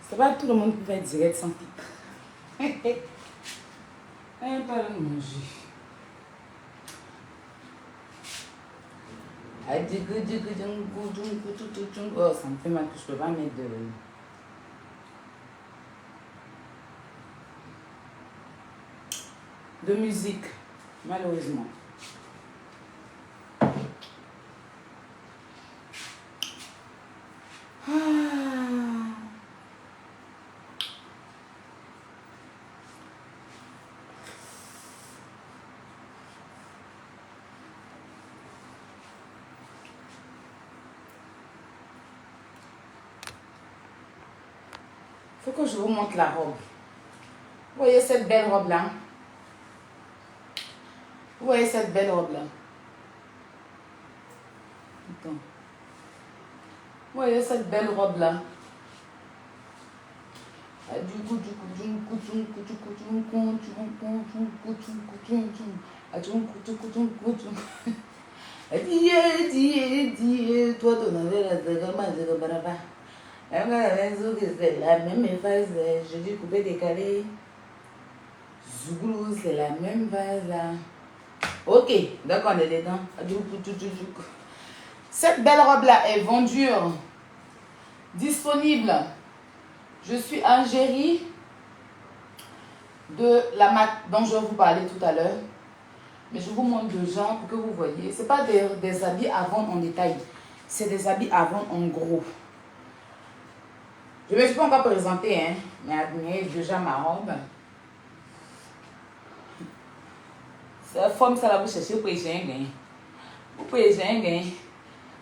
C'est pas tout le monde qui fait direct sans filtre. Pas le manger. Oh, ça me fait mal que je peux pas mettre de musique, malheureusement. Faut que je vous montre la robe. Vous voyez cette belle robe-là? Vous voyez cette belle robe-là? Attends. Vous voyez cette belle robe-là? Toi, ton la même vase, je dis coupé décalé. Zouglou, c'est la même vase là. Ok, donc on est dedans. Cette belle robe là est vendue, disponible. Je suis Angérie de la marque dont je vous parlais tout à l'heure. Mais je vous montre déjà pour que vous voyez. Ce n'est pas des habits à vendre en détail. C'est des habits à vendre en gros. Je ne me suis pas encore présentée, hein, mais admirez déjà ma robe. C'est forme ça là, vous cherchez, vous pouvez j'ai un gain. Vous pouvez j'ai un gain.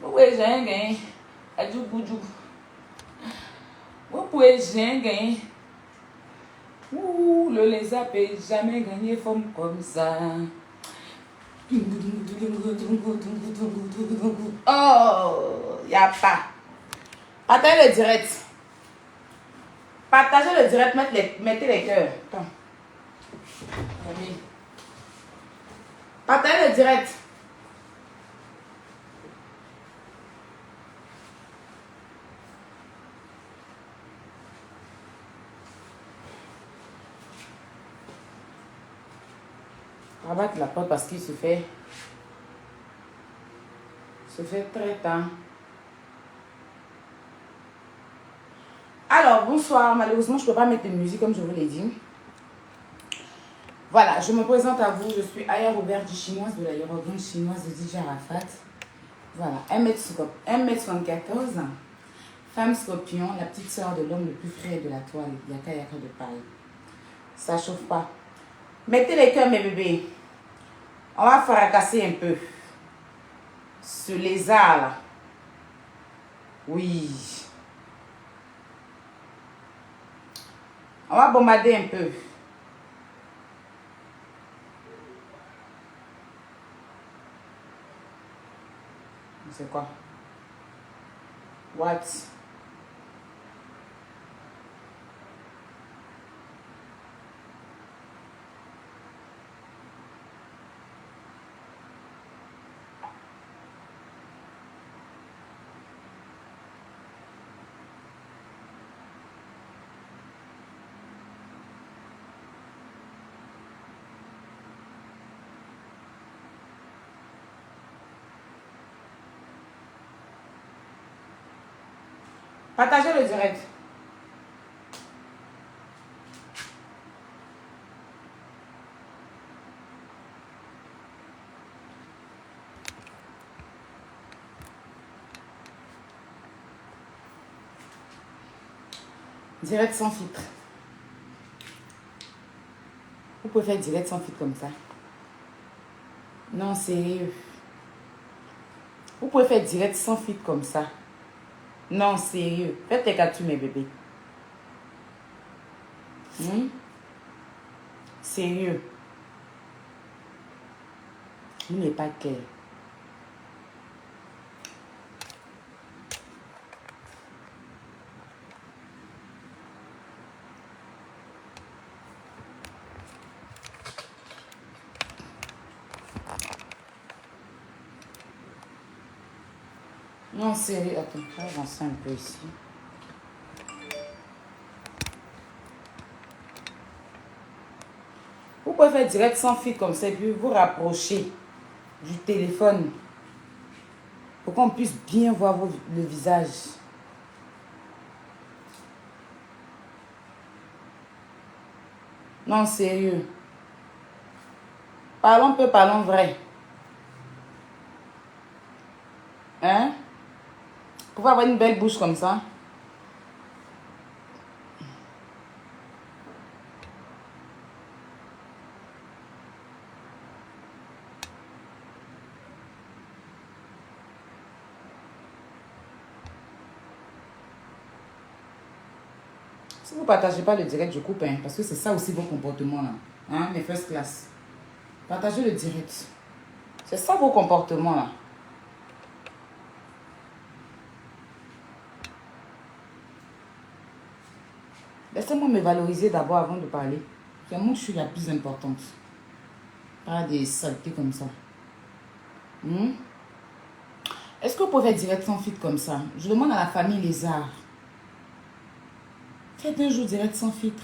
Vous pouvez j'ai un gain. Adjou boudjou. Vous pouvez j'ai un gain. Ouh, le lézard peut jamais gagner forme comme ça. Oh, y a pas. Partagez le direct. Partagez le direct, mettez les cœurs. Attends. Partagez le direct. Rabatte la porte parce qu'il se fait très tard. Alors, bonsoir. Malheureusement, je ne peux pas mettre de musique comme je vous l'ai dit. Voilà, je me présente à vous. Je suis Aya Robert du chinoise de la hiérogramme chinoise de DJ Arafat. Voilà, 1m74. Femme scorpion, la petite sœur de l'homme le plus frais de la toile. Yaka Yaka de paille. Ça chauffe pas. Mettez les cœurs, mes bébés. On va fracasser un peu. Ce lézard là. Oui. On va bombarder un peu. C'est quoi? What? Partagez le direct. Direct sans filtre. Vous pouvez faire direct sans filtre comme ça. Non, sérieux. Vous pouvez faire direct sans filtre comme ça. Non, sérieux. Faites tes captures, mes bébés. Sérieux. Vous n'êtes pas clair. Non, sérieux. Attends, je vais avancer un peu ici. pouvez faire direct sans fil comme ça et puis vous rapprocher du téléphone pour qu'on puisse bien voir le visage. Non, sérieux. Parlons peu, parlons vrai. Hein? Pour avoir une belle bouche comme ça. Si vous ne partagez pas le direct, je coupe, hein, parce que c'est ça aussi vos comportements là. Hein, mes first class. Partagez le direct. C'est ça vos comportements là. Laissez-moi me valoriser d'abord avant de parler. C'est moi que je suis la plus importante. Pas des saletés comme ça. Est-ce que vous pouvez faire direct sans filtre comme ça? Je demande à la famille Lézard. Faites un jour direct sans filtre.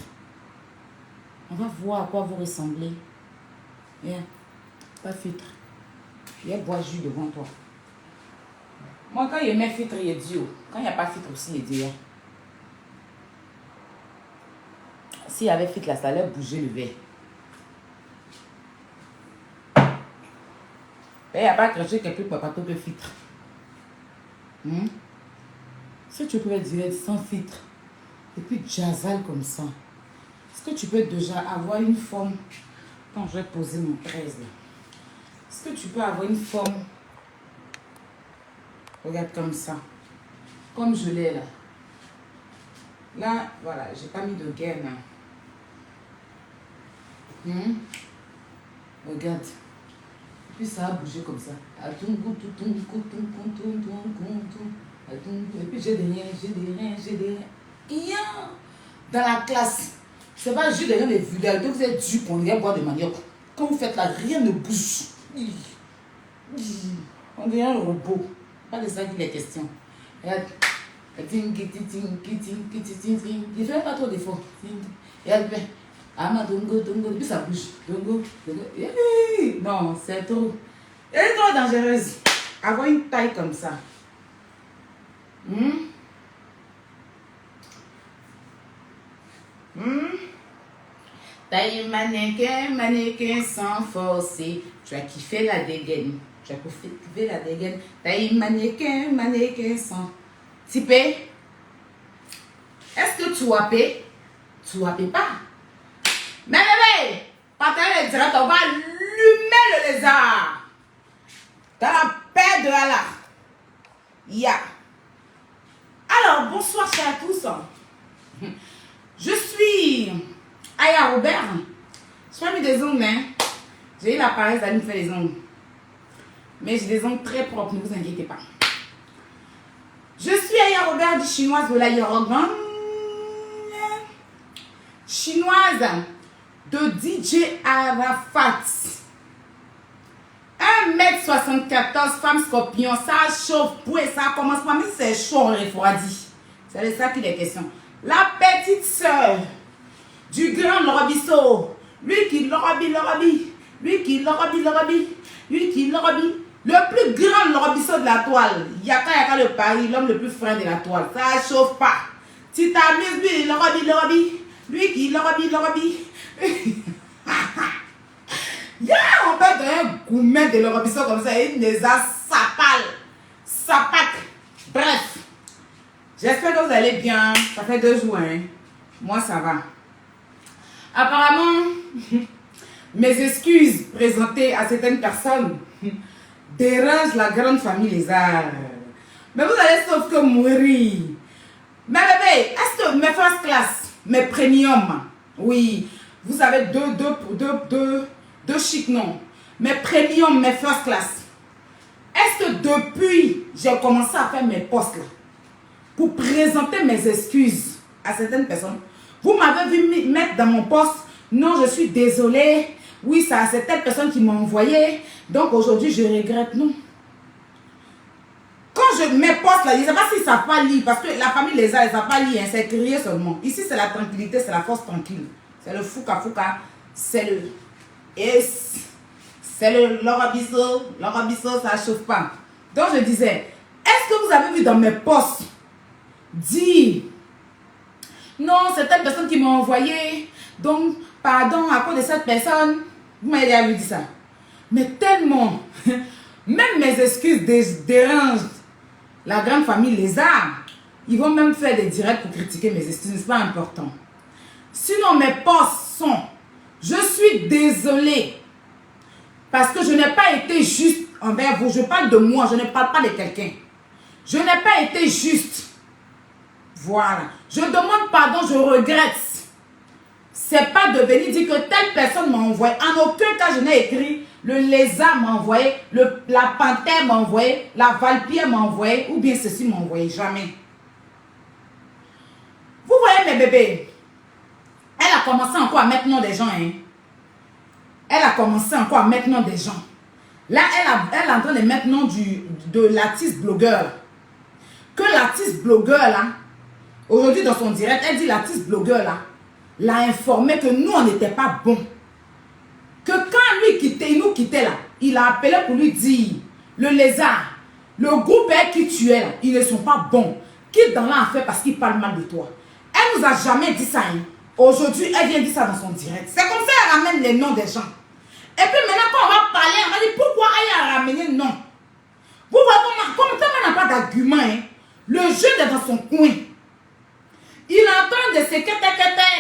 On va voir à quoi vous ressemblez. Yeah. Pas filtre. Il y a bois jus devant toi. Moi, quand il met filtre, il est dit. Quand il n'y a pas filtre aussi, il est dit. S'il y avait filtre, là, ça allait bouger le verre. Il n'y a pas craché quelqu'un pour pas de filtre. Si tu peux direct sans filtre, et puis jazzal comme ça, est-ce que tu peux déjà avoir une forme? Quand je vais poser mon 13 là. Est-ce que tu peux avoir une forme? Regarde comme ça. Comme je l'ai là. Là, voilà, j'ai pas mis de gaine. Regarde. Et puis ça a bougé comme ça. Et puis j'ai des riens. Dans la classe. C'est pas juste des riens de vulgarité. Vous êtes dû qu'on vient boire de manioc. Quand vous faites là, rien ne bouge. On devient un robot. Pas de ça qu'il est question. Regarde. Il fait pas trop d'efforts. Regarde bien. Ah, dongo, et puis ça bouge. Dongo. Non, c'est trop. Elle est trop dangereuse. Avoir une taille comme ça. Taille mannequin sans forcer. Tu as kiffé la dégaine. Taille mannequin sans. Tipé. Est-ce que tu wappes? Tu wappes pas. Mais bébé, partagez le direct, on va allumer le lézard. Dans la paix de Allah. Ya. Alors, bonsoir à tous. Je suis Aya Robert. Je fais des ongles, hein. J'ai eu la paresse d'aller me faire les ongles. Mais j'ai des ongles très propres, ne vous inquiétez pas. Je suis Aya Robert du chinoise de la Yorogan. Chinoise de DJ Arafat. 1m74, femme scorpion. Ça chauffe, et ça commence pas, mais c'est chaud, on refroidit. C'est de ça qu'il est question. La petite sœur du grand Lorobisso. Lui qui Lorobi. Le plus grand Lorobisso de la toile. Yaka le Paris, l'homme le plus frais de la toile. Ça chauffe pas. Si t'amuses, lui, Lorobi. Lui qui Lorobi. On peut donner un gourmet de l'Eurobisso comme ça. Il les a sapac. Bref. J'espère que vous allez bien. Ça fait 2 jours. Hein. Moi, ça va. Apparemment, mes excuses présentées à certaines personnes dérangent la grande famille Lézard. Mais vous allez sauf que mourir. Mais bébé, est-ce que mes first class, mes premium, oui, vous avez deux chic noms, mes premium, mes first class, est-ce que depuis j'ai commencé à faire mes posts là, pour présenter mes excuses à certaines personnes, vous m'avez vu mettre dans mon post, non, je suis désolée, oui, c'est telle personne qui m'a envoyé, donc aujourd'hui je regrette, non. Quand je mets poste là, je ne sais pas s'ils ne savent pas lire, parce que la famille les a, ils ne savent pas lire, hein, c'est crier seulement. Ici, c'est la tranquillité, c'est la force tranquille. C'est le fouka, c'est le... Et c'est le Laura Bisso, ça chauffe pas. Donc je disais, est-ce que vous avez vu dans mes posts dire, non, c'est telle personne qui m'a envoyé, donc pardon à cause de cette personne, vous m'avez déjà vu dire ça. Mais tellement, même mes excuses dérangent la grande famille Lézard. Ils vont même faire des directs pour critiquer mes excuses, c'est pas important. Sinon mes posts sont, je suis désolée, parce que je n'ai pas été juste envers vous. Je parle de moi, je ne parle pas de quelqu'un. Je n'ai pas été juste. Voilà. Je demande pardon, je regrette. C'est pas de venir dire que telle personne m'a envoyé. En aucun cas, je n'ai écrit le lézard m'a envoyé, la panthère m'a envoyé, la valpière m'a envoyé, ou bien ceci m'a envoyé. Jamais. Vous voyez mes bébés, elle a commencé encore à mettre nom des gens. Hein. Elle a commencé encore à mettre nom des gens. Là, elle est en train de mettre nom de l'artiste blogueur. Que l'artiste blogueur, là, aujourd'hui dans son direct, elle dit l'artiste blogueur, là, l'a informé que nous, on n'était pas bons. Que quand lui quittait, il nous quittait, là, il a appelé pour lui dire, le lézard, le groupe qui tu es, là, ils ne sont pas bons. Quitte dans l'enfer parce qu'il parle mal de toi. Elle nous a jamais dit ça. Hein. Aujourd'hui, elle vient dire ça dans son direct. C'est comme ça qu'elle ramène les noms des gens. Et puis maintenant, quand on va parler, on va dire pourquoi elle a ramené non. Vous voyez comme elle n'a pas d'argument. Hein. Le jeune est dans son coin. Il entend de ce que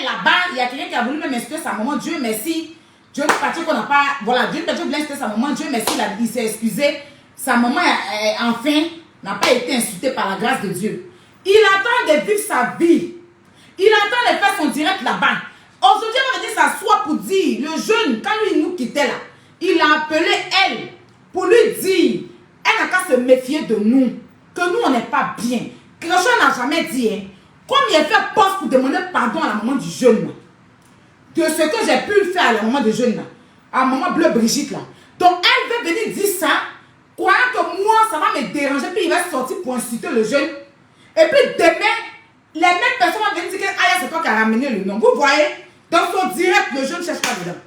là-bas. Il y a quelqu'un qui a voulu même excuser sa maman. Dieu merci. Dieu nous partit qu'on n'a pas. Voilà, Dieu nous voulait excuser sa maman. Dieu merci, il s'est excusé. Sa maman, enfin, n'a pas été insultée par la grâce de Dieu. Il attend de vivre sa vie. Il attend de faire son direct là-bas. Aujourd'hui, on va dire s'asseoir pour dire, le jeune, quand lui nous quittait là, il a appelé elle pour lui dire, elle n'a qu'à se méfier de nous, que nous on n'est pas bien. Christian n'a jamais dit, hein, comme il a fait poste pour demander pardon à la maman du jeune, là, de ce que j'ai pu faire à la maman du jeune, là, à la maman Bleu Brigitte là. Donc elle veut venir dire ça, croyant que moi ça va me déranger, puis il va sortir pour insulter le jeune. Et puis demain, les mêmes personnes vont venir dire que ah, c'est toi qui as ramené le nom. Vous voyez, dans son direct, le jeune ne cherche pas dedans.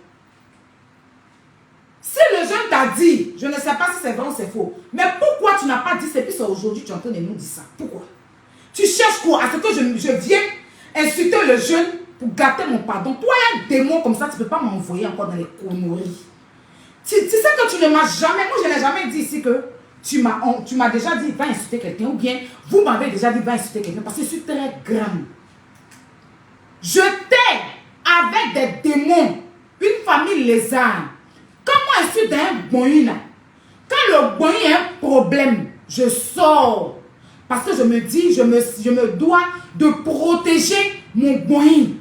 Si le jeune t'a dit, je ne sais pas si c'est vrai ou c'est faux, mais pourquoi tu n'as pas dit, c'est plus aujourd'hui tu es en train de nous dire ça? Pourquoi? Tu cherches quoi? À ce que je viens insulter le jeune pour gâter mon pardon. Toi, il y a un démon comme ça, tu ne peux pas m'envoyer encore dans les conneries. Tu sais que tu ne m'as jamais, moi je n'ai jamais dit ici que tu m'as déjà dit, va insulter quelqu'un, ou bien vous m'avez déjà dit, va insulter quelqu'un, parce que je suis très grande. Je t'ai avec des démons, une famille lézard. Quand moi je suis dans un boï là, quand le boï a un problème, je sors. Parce que je me dis, je me dois de protéger mon boï.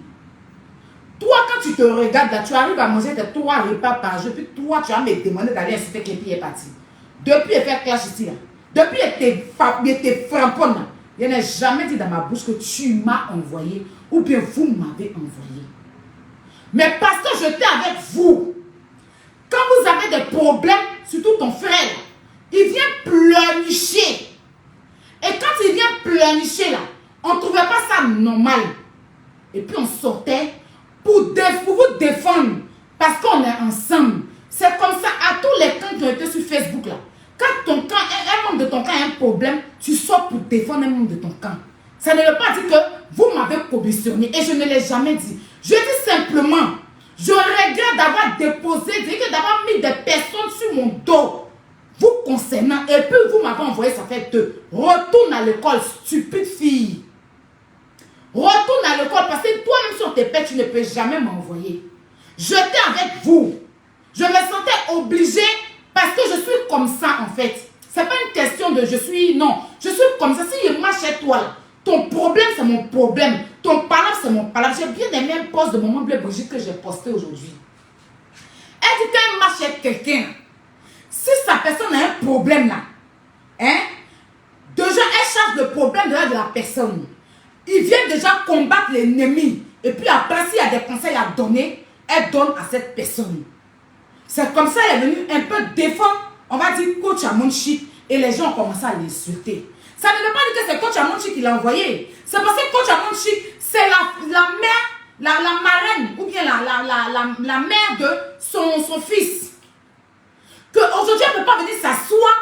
Toi, quand tu te regardes là, tu arrives à manger tes 3 repas par jour, puis toi, tu vas me demander d'aller insulter quelqu'un qui est parti. Depuis elle fait clash ici là, depuis elle était frappante là, je n'ai jamais dit dans ma bouche que tu m'as envoyé ou bien vous m'avez envoyé. Mais parce que j'étais avec vous, quand vous avez des problèmes, surtout ton frère, il vient pleurnicher. Et quand il vient pleurnicher là, on ne trouvait pas ça normal. Et puis on sortait pour vous défendre parce qu'on est ensemble. C'est comme ça à tous les camps qui ont été sur Facebook là. Quand ton camp, un membre de ton camp a un problème, tu sors pour défendre un membre de ton camp. Ça ne veut pas dire que vous m'avez commissionné et je ne l'ai jamais dit. Je dis simplement, je regrette d'avoir déposé, d'avoir mis des personnes sur mon dos, vous concernant, et puis vous m'avez envoyé, ça fait 2. Retourne à l'école, stupide fille. Retourne à l'école parce que toi-même sur tes pères, tu ne peux jamais m'envoyer. J'étais avec vous. Je me sentais obligée parce que je suis comme ça en fait. Ce n'est pas une question de je suis, non. Je suis comme ça. Si je marche chez toi, là, ton problème c'est mon problème. Ton palabre c'est mon palabre. J'ai bien aimé un post de Maman Bleu Brigitte que j'ai posté aujourd'hui. Elle dit quand elle marche chez quelqu'un, si sa personne a un problème là, hein, déjà elle cherche le problème de la personne. Il vient déjà combattre l'ennemi. Et puis après, s'il y a des conseils à donner, elle donne à cette personne. C'est comme ça qu'elle est venue un peu défendre, on va dire, coach Amonchi. Et les gens ont commencé à l'insulter. Ça ne veut pas dire que c'est coach Amonchi qui l'a envoyé. C'est parce que coach Amonchi, c'est la mère la marraine ou bien la mère de son fils. Qu'aujourd'hui, elle ne peut pas venir s'asseoir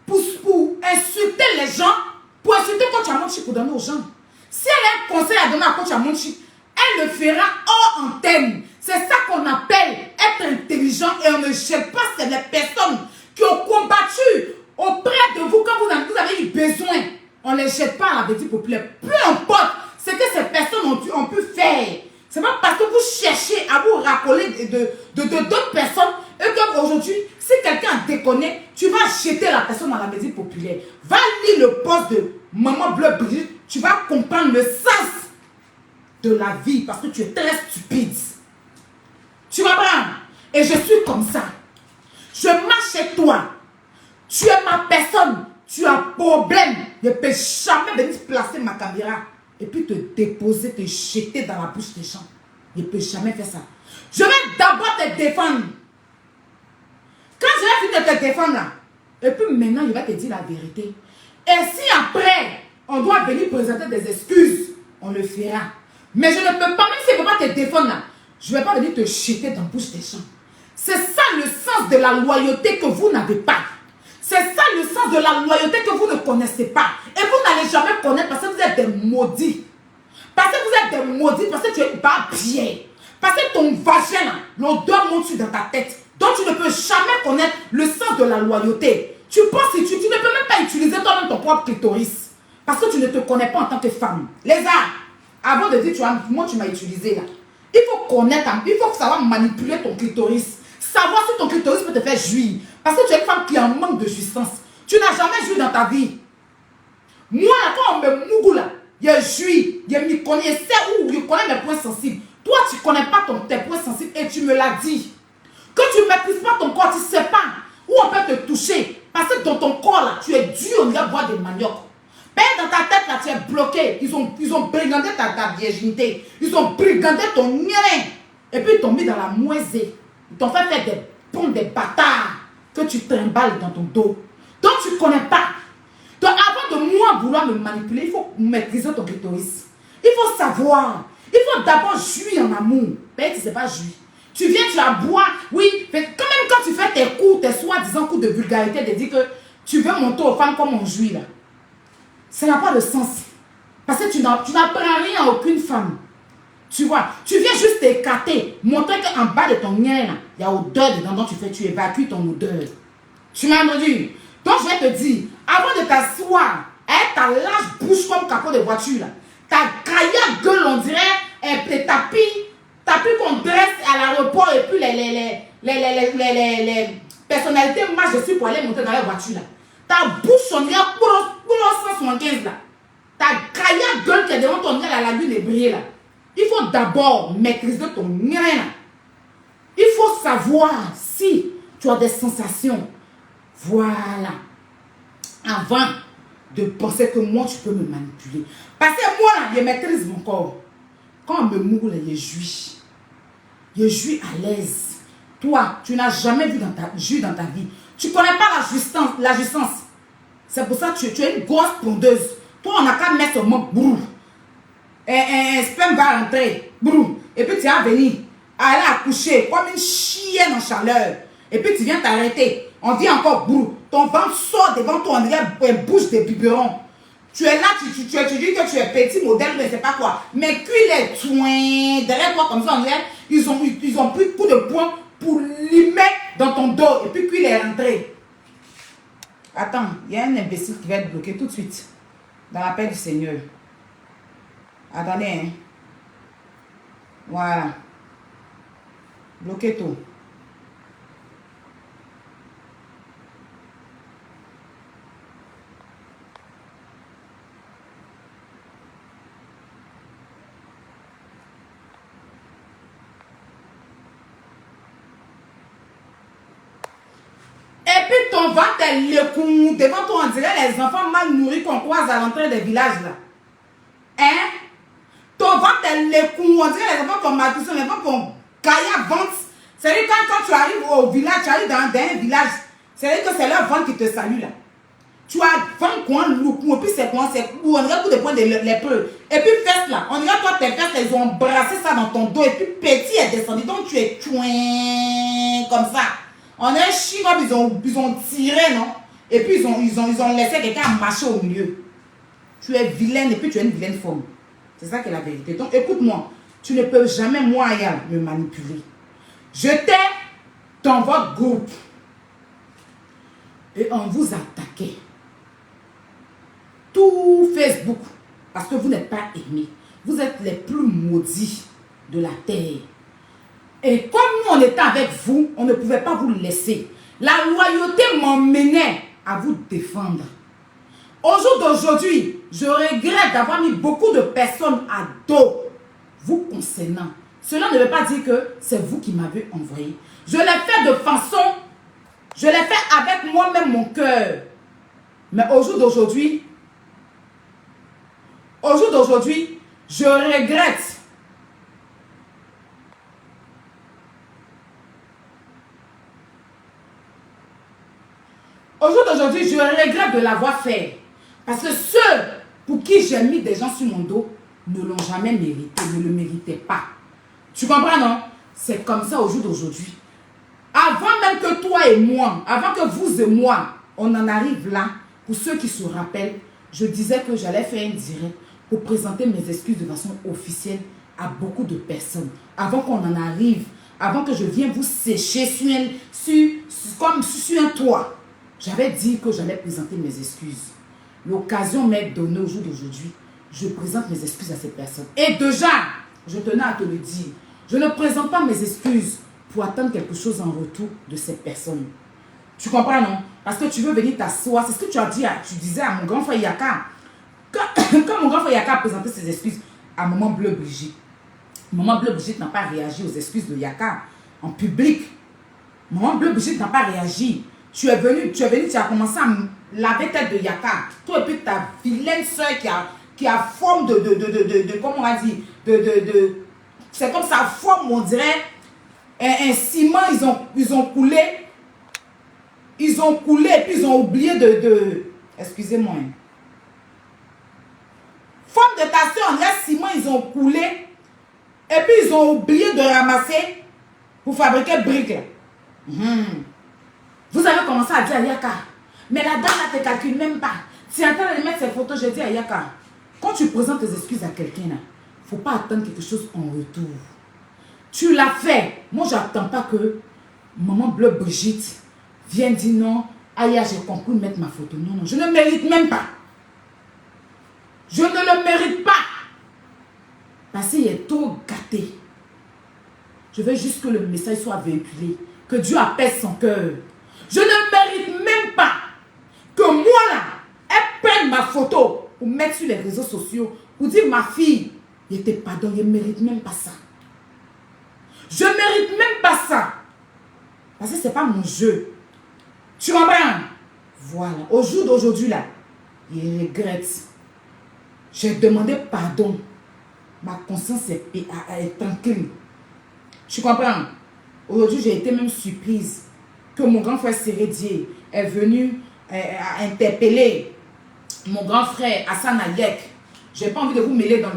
pour insulter les gens, pour insulter Coach Amonchi pour donner aux gens. Si elle a un conseil à donner à Coach Amonchi, elle le fera hors antenne. C'est ça qu'on appelle être intelligent et on ne jette pas c'est les personnes qui ont combattu auprès de vous quand vous avez eu besoin. On ne les jette pas à la médecine populaire. Peu importe ce que ces personnes ont pu faire. C'est pas parce que vous cherchez à vous racoler de d'autres personnes et qu'aujourd'hui, si quelqu'un déconne, tu vas jeter la personne dans la médecine populaire. Va lire le poste de Maman Bleu Brigitte, tu vas comprendre le sens de la vie parce que tu es très stupide. Tu comprends? Et je suis comme ça. Je marche chez toi. Tu es ma personne. Tu as problème. Je ne peux jamais venir placer ma caméra et puis te déposer, te jeter dans la bouche des gens. Je ne peux jamais faire ça. Je vais d'abord te défendre. Quand je vais finir de te défendre là, et puis maintenant, je vais te dire la vérité. Et si après, on doit venir présenter des excuses, on le fera. Mais je ne peux pas, même si je ne peux pas te défendre là, je ne vais pas venir te jeter dans la bouche des gens. C'est ça le sens de la loyauté que vous n'avez pas. C'est ça le sens de la loyauté que vous ne connaissez pas. Et vous n'allez jamais connaître parce que vous êtes des maudits. Parce que vous êtes des maudits, parce que tu es pas bien. Parce que ton vagin, l'odeur monte dans ta tête. Donc tu ne peux jamais connaître le sens de la loyauté. Tu penses que tu ne peux même pas utiliser toi-même ton propre clitoris. Parce que tu ne te connais pas en tant que femme. Les gars, avant de dire moi tu m'as utilisé là. Il faut connaître, il faut savoir manipuler ton clitoris. Savoir si ton clitoris peut te faire jouir. Parce que tu es une femme qui en manque de jouissance. Tu n'as jamais joui dans ta vie. Moi, quand on me mougou là, je jouis, je me connais, où je connais mes points sensibles. Toi, tu ne connais pas tes points sensibles et tu me l'as dit. Que tu ne maîtrises pas ton corps, tu ne sais pas où on peut te toucher. Parce que dans ton corps là, tu es dû, on va boire des maniocs. Dans ta tête là, tu es bloqué. Ils ont brigandé ta virginité. Ils ont brigandé ton nien. Et puis ils t'ont mis dans la moisée. Ils t'ont fait faire des ponts, des bâtards que tu trimbales dans ton dos. Donc tu ne connais pas. Donc avant de moi vouloir me manipuler, il faut maîtriser ton clitoris. Il faut savoir. Il faut d'abord jouir en amour. Mais tu ne sais pas jouir. Tu viens, tu aboies. Oui, mais quand même quand tu fais tes cours, tes soi-disant cours de vulgarité, de dire que tu veux monter aux femmes comme on jouit là. Ça n'a pas de sens. Parce que tu n'apprends rien à aucune femme. Tu vois, tu viens juste t'écarter, montrer qu'en bas de ton nez, il y a odeur dedans, donc tu évacues ton odeur. Tu m'as entendu? Donc je vais te dire, avant de t'asseoir, avec ta large bouche comme capot de voiture, là, ta caillasse gueule, on dirait, tes tapis qu'on dresse à l'aéroport et puis les personnalités marchent dessus pour aller monter dans la voiture. Là. Ta bouche, on dirait, pour 175 là. Ta caillasse gueule qui est devant ton nez, la lune est brillée là. Il faut d'abord maîtriser ton nez là. Il faut savoir si tu as des sensations. Voilà. Avant de penser que moi, tu peux me manipuler. Parce que moi, là, je maîtrise mon corps. Quand on me moule, je jouis. Je jouis à l'aise. Toi, tu n'as jamais vu joué dans ta vie. Tu ne connais pas la jouissance. C'est pour ça que tu es une grosse pondeuse. Toi, on n'a qu'à mettre sur mon brou. Un sperme va rentrer. Brou. Et puis tu vas venir. Aller accoucher comme une chienne en chaleur. Et puis tu viens t'arrêter. On dit encore brou. Ton ventre sort devant toi. On dirait une bouche de biberon. Tu es là, tu dis que tu es petit modèle, mais c'est pas quoi. Mais cuis les soins derrière toi comme ça, on dirait, ils ont pris coup de poing pour limer dans ton dos. Et puis cuis les rentrées. Attends, il y a un imbécile qui va être bloqué tout de suite. Dans la paix du Seigneur. Attendez, hein. Voilà. Bloquez tout. Et puis ton ventre est le coup. Devant toi, on dirait les enfants mal nourris qu'on croise à l'entrée des villages là. Hein? Ton ventre est le coup. On dirait les enfants qui ont maturé, les enfants qui ont gaillard ventre. C'est-à-dire quand tu arrives au village, tu arrives dans un village, c'est-à-dire que c'est leur ventre qui te salue là. Tu as 20 coins lourds, et puis c'est quoi? C'est où on dirait pour des points de l'épaule. Et puis fesses là, on dirait toi tes fesses, elles ont embrassé ça dans ton dos, et puis petit est descendu, donc tu es comme ça. On est chinois, ils ont tiré, non? Et puis ils ont laissé quelqu'un marcher au milieu. Tu es vilaine, et puis tu es une vilaine femme. C'est ça qui est la vérité. Donc écoute-moi, tu ne peux jamais, moi, Ayal, me manipuler. Je t'ai dans votre groupe. Et on vous attaquait. Tout Facebook. Parce que vous n'êtes pas aimés. Vous êtes les plus maudits de la terre. Et comme nous, on était avec vous, on ne pouvait pas vous laisser. La loyauté m'emmenait à vous défendre. Au jour d'aujourd'hui, je regrette d'avoir mis beaucoup de personnes à dos vous concernant. Cela ne veut pas dire que c'est vous qui m'avez envoyé. Je l'ai fait de façon, je l'ai fait avec moi-même mon cœur. Mais au jour d'aujourd'hui, je regrette. Au jour d'aujourd'hui, je regrette de l'avoir fait. Parce que ceux pour qui j'ai mis des gens sur mon dos ne l'ont jamais mérité, ne le méritaient pas. Tu comprends, non? C'est comme ça au jour d'aujourd'hui. Avant même que toi et moi, avant que vous et moi, on en arrive là, pour ceux qui se rappellent, je disais que j'allais faire un direct pour présenter mes excuses de façon officielle à beaucoup de personnes. Avant qu'on en arrive, avant que je vienne vous sécher comme sur un toit, j'avais dit que j'allais présenter mes excuses. L'occasion m'est donnée au jour d'aujourd'hui. Je présente mes excuses à ces personnes. Et déjà, je tenais à te le dire, je ne présente pas mes excuses pour attendre quelque chose en retour de ces personnes. Tu comprends, non? Parce que tu veux venir t'asseoir. C'est ce que tu as dit, tu disais à mon grand frère Yaka. Quand mon grand frère Yaka a présenté ses excuses à Maman Bleu Brigitte, Maman Bleu Brigitte n'a pas réagi aux excuses de Yaka en public. Maman Bleu Brigitte n'a pas réagi. Tu es venu, tu as commencé à laver tête de Yaka. Toi et puis ta vilaine soeur qui a forme de comment on va dire, c'est comme sa forme, on dirait, un ciment, ils ont coulé. Ils ont coulé et puis ils ont oublié excusez-moi. Forme de ta soeur, on dirait ciment, ils ont coulé. Et puis ils ont oublié de ramasser pour fabriquer briques. Vous avez commencé à dire à Yaka, mais la dame ne te calcule même pas. Tu es en train de mettre ses photos, je dis à Yaka, quand tu présentes tes excuses à quelqu'un, il ne faut pas attendre quelque chose en retour. Tu l'as fait. Moi, je n'attends pas que Maman Bleu Brigitte vienne dire non, Aya, j'ai compris de mettre ma photo. Non, non, je ne mérite même pas. Je ne le mérite pas. Parce qu'il est trop gâté. Je veux juste que le message soit véhiculé. Que Dieu apaise son cœur. Je ne mérite même pas que moi là, elle prenne ma photo pour mettre sur les réseaux sociaux, pour dire ma fille, il était pardon, je ne mérite même pas ça. Je ne mérite même pas ça. Parce que ce n'est pas mon jeu. Tu comprends? Voilà. Au jour d'aujourd'hui là, il regrette. J'ai demandé pardon. Ma conscience est tranquille. Tu comprends? Aujourd'hui, j'ai été même surprise que mon grand frère Sérédier est venu interpeller mon grand frère Hassan Ayek. Je n'ai pas envie de vous mêler dans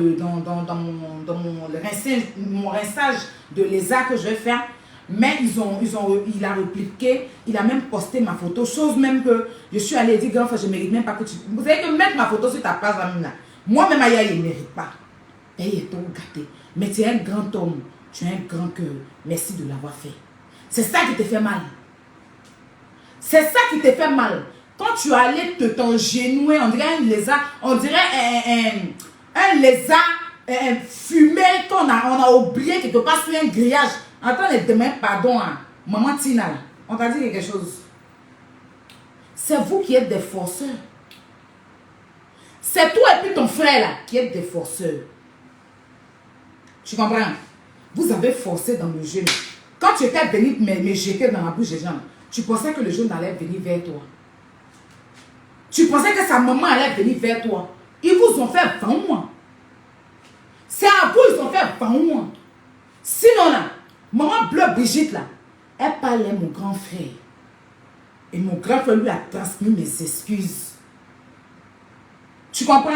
mon rinçage de lézard que je vais faire. Mais il a répliqué, il a même posté ma photo. Chose même que je suis allée dire, grand frère, je ne mérite même pas que tu... Vous savez que mettre ma photo sur ta page, là, moi-même, Aya, il ne mérite pas. Et il est trop gâté. Mais tu es un grand homme. Tu as un grand cœur. Merci de l'avoir fait. C'est ça qui te fait mal. C'est ça qui te fait mal. Quand tu allais t'engenouer, on dirait un lézard, on dirait un lézard fumé qu'on a oublié quelque part sur un grillage. En train de demander pardon à Maman Tina. On t'a dit quelque chose. C'est vous qui êtes des forceurs. C'est toi et puis ton frère là qui êtes des forceurs. Tu comprends? Vous avez forcé dans le jeûne. Quand tu étais venu me jeter dans la bouche des gens, tu pensais que le jeûne allait venir vers toi. Tu pensais que sa maman allait venir vers toi. Ils vous ont fait 20 mois. C'est à vous ils ont fait 20 mois. Sinon là, Maman Bleu Brigitte là, elle parlait à mon grand frère. Et mon grand frère lui a transmis mes excuses. Tu comprends?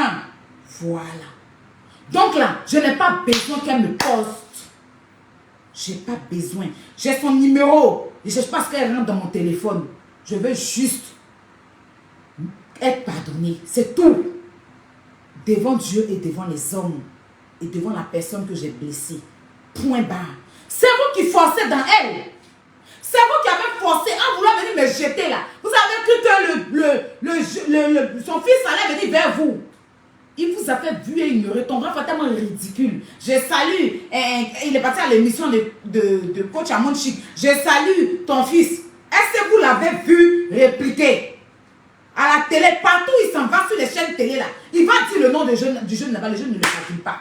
Voilà. Donc là, je n'ai pas besoin qu'elle me poste. J'ai pas besoin. J'ai son numéro. Je ne cherche pas ce qu'elle rentre dans mon téléphone. Je veux juste être pardonné. C'est tout. Devant Dieu et devant les hommes. Et devant la personne que j'ai blessée. Point barre. C'est vous qui forcez dans elle. C'est vous qui avez forcé en voulant venir me jeter là. Vous avez cru que son fils allait venir vers vous. Il vous a fait vu et ignorer. Ton grand frère est tellement ridicule. Je salue. Il est parti à l'émission de coach Amon Chic. Je salue ton fils. Est-ce que vous l'avez vu répliquer? À la télé, partout il s'en va sur les chaînes télé là. Il va dire le nom du jeune là-bas. Le jeune ne le calcule pas.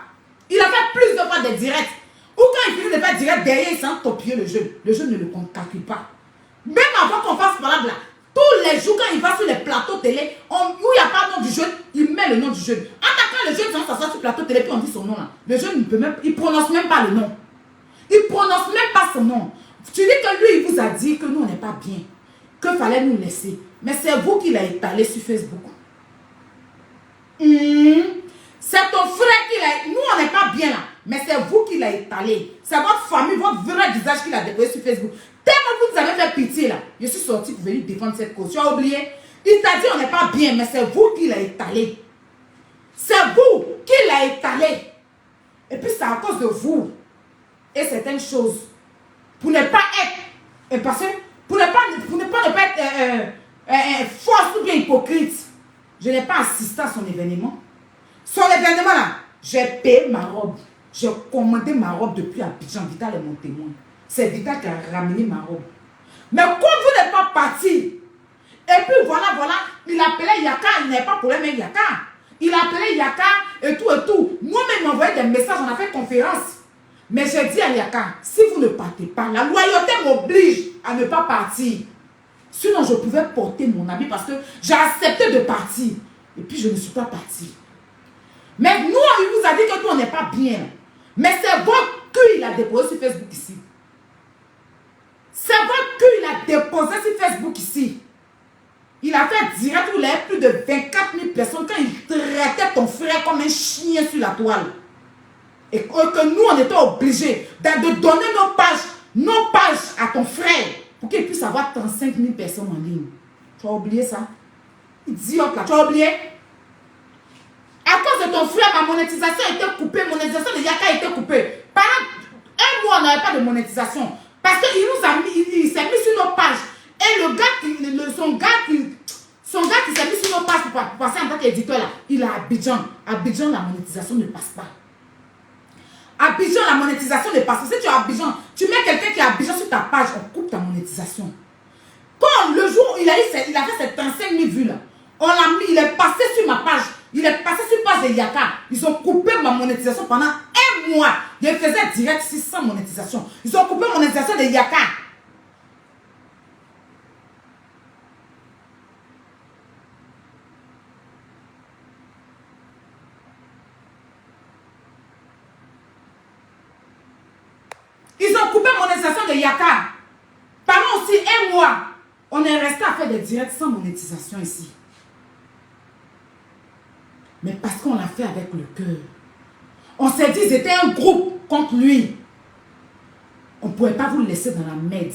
Il a fait plus de fois des directs. Ou quand il finit de faire direct, derrière, il s'en topille le jeune. Le jeune ne le calcule pas. Même avant qu'on fasse par là, tous les jours, quand il va sur les plateaux télé, où il n'y a pas le nom du jeune, il met le nom du jeune. Quand le jeune s'assoit sur le plateau télé, puis on dit son nom là. Le jeune ne peut même, il ne prononce même pas le nom. Il ne prononce même pas son nom. Tu dis que lui, il vous a dit que nous, on n'est pas bien. Qu'il fallait nous laisser. Mais c'est vous qui l'avez étalé sur Facebook. C'est ton frère qui l'a... Nous, on n'est pas bien là. Mais c'est vous qui l'avez étalé. C'est votre famille, votre vrai visage qui l'a déposé sur Facebook. Tellement que vous avez fait pitié là. Je suis sorti pour venir défendre cette cause. Tu as oublié? Il t'a dit on n'est pas bien, mais c'est vous qui l'avez étalé. C'est vous qui l'avez étalé. Et puis c'est à cause de vous. Et certaines choses. Pour ne pas être... Parce que pour ne pas être fausse ou bien hypocrite. Je n'ai pas assisté à son événement. Son événement là, j'ai payé ma robe. J'ai commandé ma robe depuis Abidjan. Vital est mon témoin. C'est Vital qui a ramené ma robe. Mais comme vous n'êtes pas parti, et puis voilà, il appelait Yaka, il n'avait pas de problème avec Yaka. Il appelait Yaka et tout et tout. Moi-même, il m'envoyait des messages, on a fait conférence. Mais j'ai dit à Yaka, si vous ne partez pas, la loyauté m'oblige à ne pas partir. Sinon, je pouvais porter mon habit parce que j'ai accepté de partir. Et puis, je ne suis pas partie. Mais nous, il vous a dit que nous, on n'est pas bien. Mais c'est votre cul, il a déposé sur Facebook ici. C'est votre cul, il a déposé sur Facebook ici. Il a fait direct où il y avait plus de 24 000 personnes quand il traitait ton frère comme un chien sur la toile. Et que nous, on était obligés de donner nos pages à ton frère pour qu'il puisse avoir 35 000 personnes en ligne. Tu as oublié ça? Idiote là, tu as oublié? À cause de ton frère, ma monétisation a été coupée. Monétisation de Yaka a été coupée. Pendant un mois, on n'avait pas de monétisation. Parce qu'il nous a mis, il s'est mis sur nos pages. Et le gars, son gars qui s'est mis sur nos pages pour passer en tant qu'éditeur là, il est à Abidjan. Abidjan, la monétisation ne passe pas. Abidjan, la monétisation ne passe pas. Si tu es à Abidjan, tu mets quelqu'un qui est à Abidjan sur ta page, on coupe ta monétisation. Quand le jour où il a fait cette 35 000 vues là, on l'a mis, il est passé sur ma page. Il est passé sur la page de Yaka. Ils ont coupé ma monétisation pendant un mois. Je faisais direct 600 monétisation. Ils ont coupé la monétisation de Yaka. Ils ont coupé la monétisation de Yaka. Pendant aussi un mois, on est resté à faire des directs sans monétisation ici. Mais parce qu'on l'a fait avec le cœur. On s'est dit, c'était un groupe contre lui. On ne pouvait pas vous laisser dans la merde.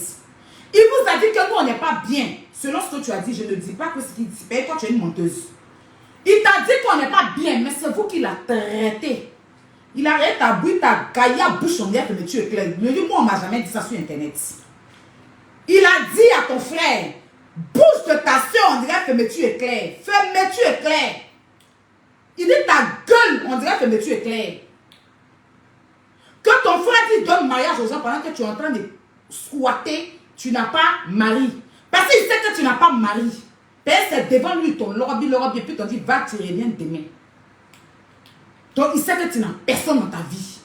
Il vous a dit que nous, on n'est pas bien. Selon ce que tu as dit, je ne dis pas que ce qu'il dit. Mais toi, tu es une menteuse. Il t'a dit qu'on n'est pas bien, mais c'est vous qui l'a traité. Il a arrêté ta bouille, ta gaïa bouche en l'air, mais tu es clair. Moi, on ne m'a jamais dit ça sur Internet. Il a dit à ton frère, bouge de ta soeur, on dirait que mais tu es clair. Fais, mais tu es clair. Il dit ta gueule, on dirait que mais tu es clair. Que ton frère dit donne mariage aux gens pendant que tu es en train de squatter, tu n'as pas mari. Parce qu'il sait que tu n'as pas mari. C'est devant lui ton lobby, et puis t'en dit va tirer bien demain. Donc il sait que tu n'as personne dans ta vie.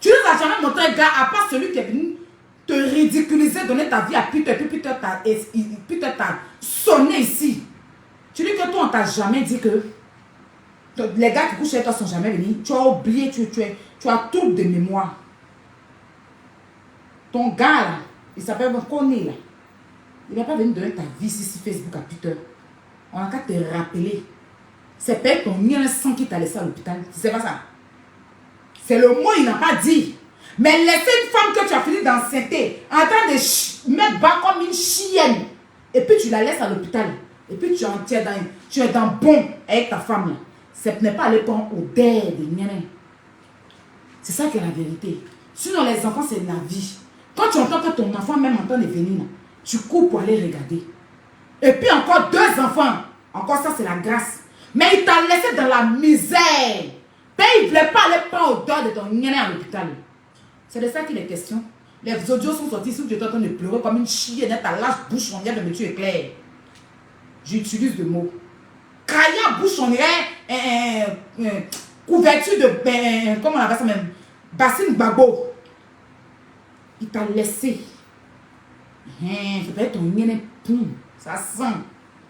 Tu ne vas jamais montrer un gars à part celui qui est venu te ridiculiser, donner ta vie à Peter, puis Peter t'a sonné ici. Tu dis que toi on t'a jamais dit que les gars qui couchent avec toi sont jamais venus. Tu as oublié, tu as tout de mémoire. Ton gars là, il s'appelle Conné là. Il n'est pas venu donner ta vie ici sur Facebook à Peter. On a qu'à te rappeler. C'est peut-être ton sang qui t'a laissé à l'hôpital. C'est pas ça. C'est le mot, il n'a pas dit. Mais laisser une femme que tu as fini d'enceinte en train de mettre bas comme une chienne. Et puis tu la laisses à l'hôpital. Et puis tu es dans bon avec ta femme là. Ce n'est pas aller prendre au dé des miens. C'est ça qui est la vérité. Sinon les enfants c'est la vie. Quand tu entends que ton enfant même entend de venir là, tu cours pour aller regarder. Et puis encore 2 enfants. Encore ça c'est la grâce. Mais il t'a laissé dans la misère. Ben, il ne voulait pas aller prendre au dehors de ton nien à l'hôpital. C'est de ça qu'il est question. Les audios sont sortis si tu es en train de pleurer comme une chienne, ta lâche bouche, on dirait de me tuer clair. J'utilise le mot. Craya bouche, on dirait couverture de. Comment on appelle ça même? Bassine babo. Il t'a laissé. C'est peut-être ton nien poum. Ça sent.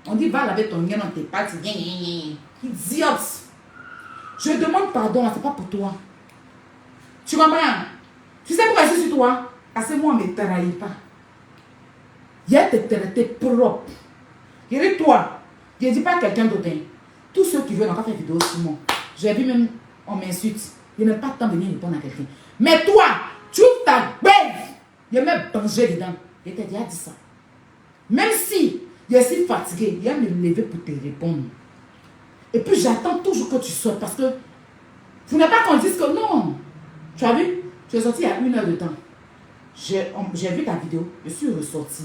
On dit va laver ton nien dans tes pattes. Idiote. Je demande pardon, c'est pas pour toi. Tu comprends? Tu sais pourquoi je suis sur toi? Parce que moi, on ne me trahit pas. Il y a tes traités propres. Je dis toi, je ne dis pas à quelqu'un d'autre. Tous ceux qui veulent encore faire vidéo sur moi. J'ai vu même, on m'insulte. Je n'ai pas le temps de venir répondre à quelqu'un. Mais toi, tu ouvres ta bête. Je mets danger dedans. Je t'ai déjà dit ça. Même si je suis fatigué, je vais me lever pour te répondre. Et puis j'attends toujours que tu sortes parce que vous n'avez pas qu'on dise que non. Tu as vu? Tu es sorti il y a 1 heure de temps. J'ai vu ta vidéo, je suis ressorti.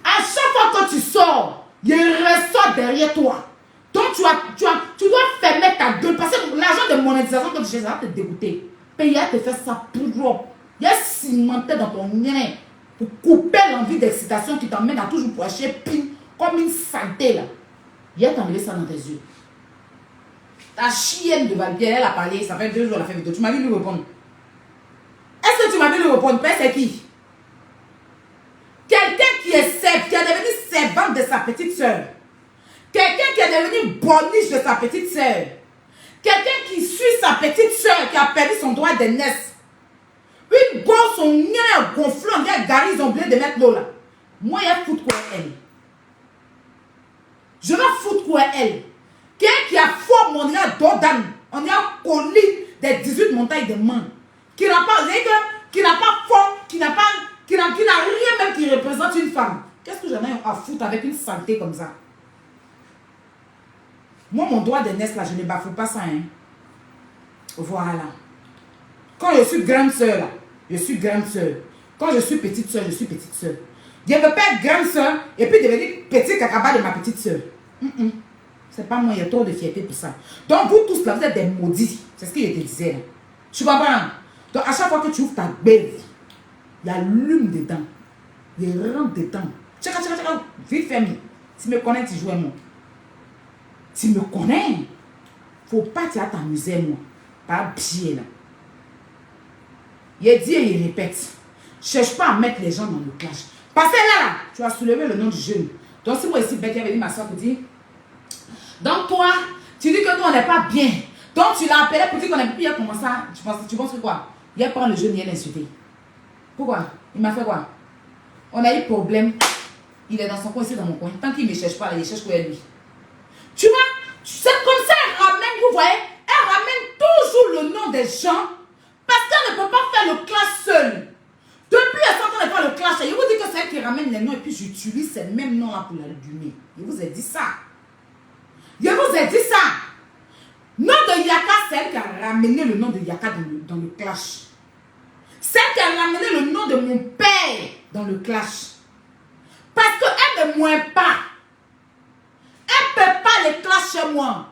À chaque fois que tu sors, il ressort derrière toi. Donc tu dois fermer ta gueule parce que l'argent de monétisation que tu cherches, ça va te dégoûter. Puis il a te faire ça propre. Il a cimenté dans ton nez pour couper l'envie d'excitation qui t'emmène à toujours pour acheter pile comme une santé là. Il a t'enlevé ça dans tes yeux. Ta chienne de Valpierre, elle a parlé, ça fait 2 jours, elle a fait vidéo. Tu m'as vu lui répondre. Est-ce que tu m'as vu lui répondre? C'est qui? Quelqu'un qui est serve, qui est devenu servante de sa petite soeur. Quelqu'un qui est devenu boniche de sa petite soeur. Quelqu'un qui suit sa petite soeur qui a perdu son droit d'aînesse. Une gosse, son nez gonflant, il y a Gary, ils ont oublié de mettre l'eau là. Moi, il y a foutre quoi elle. Je vais foutre quoi elle. Quelqu'un qui a fort mon nez d'Odan, on y a collé des 18 montagnes de main. Qui n'a pas fort, qui n'a rien même qui représente une femme. Qu'est-ce que j'en ai à foutre avec une santé comme ça? Moi, mon droit d'aînesse là, je ne bafoue pas ça. Hein. Voilà. Quand je suis grande soeur là, je suis grande soeur. Quand je suis petite soeur, je suis petite soeur. Je ne veux pas être grande soeur et puis devenir petit cacaba de ma petite soeur. C'est pas moi, il y a trop de fierté pour ça. Donc vous tous là, vous êtes des maudits. C'est ce que je te disais là. Tu comprends? Donc à chaque fois que tu ouvres ta bête, il y a l'hume dedans. Il rentre dedans. Tchaka, vite fermé. Tu me connais, tu joues à moi. Tu me connais. Faut pas t'amuser moi. Pas bien là. Il dit et il répète. Cherche pas à mettre les gens dans le clash. Parce que là, tu as soulevé le nom du jeune. Donc si moi ici, Betty est venue ma soeur pour dire. Donc toi, tu dis que nous on n'est pas bien. Donc tu l'as appelé pour dire qu'on est bien comment ça. Tu penses que quoi? Il a pris le jeune, il a insulté. Pourquoi? Il m'a fait quoi? On a eu problème. Il est dans son coin, ici dans mon coin. Tant qu'il ne me cherche pas, là, il cherche quoi lui. Tu vois? C'est comme ça, elle ramène, vous voyez? Elle ramène toujours le nom des gens. Parce qu'elle ne peut pas faire le clash seule. Depuis elle s'entend de faire le clash, je vous dis que c'est elle qui ramène les noms et puis j'utilise ces mêmes noms-là pour l'allumer. Je vous ai dit ça. Je vous ai dit ça. Nom de Yaka, c'est elle qui a ramené le nom de Yaka dans le clash. C'est elle qui a ramené le nom de mon père dans le clash. Parce qu'elle ne moins pas. Elle ne peut pas les clash chez moi.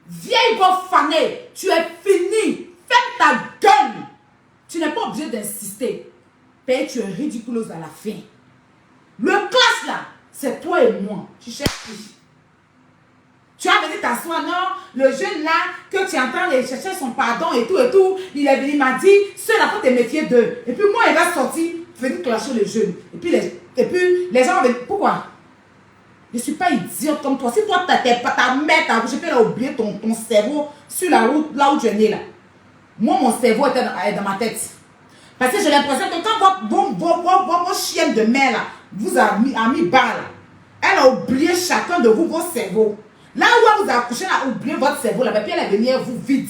Vieille fanée, tu es fini. Ferme ta gueule. Tu n'es pas obligé d'insister. Mais tu es ridiculeuse à la fin. Le clash là, c'est toi et moi. Tu cherches qui? Tu as venu t'asseoir, non? Le jeune là, que tu es en train de chercher son pardon et tout, il m'a dit, ceux-là, faut te méfier d'eux. Et puis moi, il va sortir, venir clasher le jeune. Et puis les gens vont venir. Pourquoi? Je ne suis pas idiote comme toi. Si toi, ta mère, je peux oublier ton cerveau sur la route, là où tu es né là. Moi, mon cerveau est dans ma tête. Parce que j'ai l'impression que quand vos chiennes de mère là, vous a mis bas là, elle a oublié chacun de vous, vos cerveaux. Là où elle vous a accouché, là, oubliez votre cerveau là, puis elle est venue vous vide.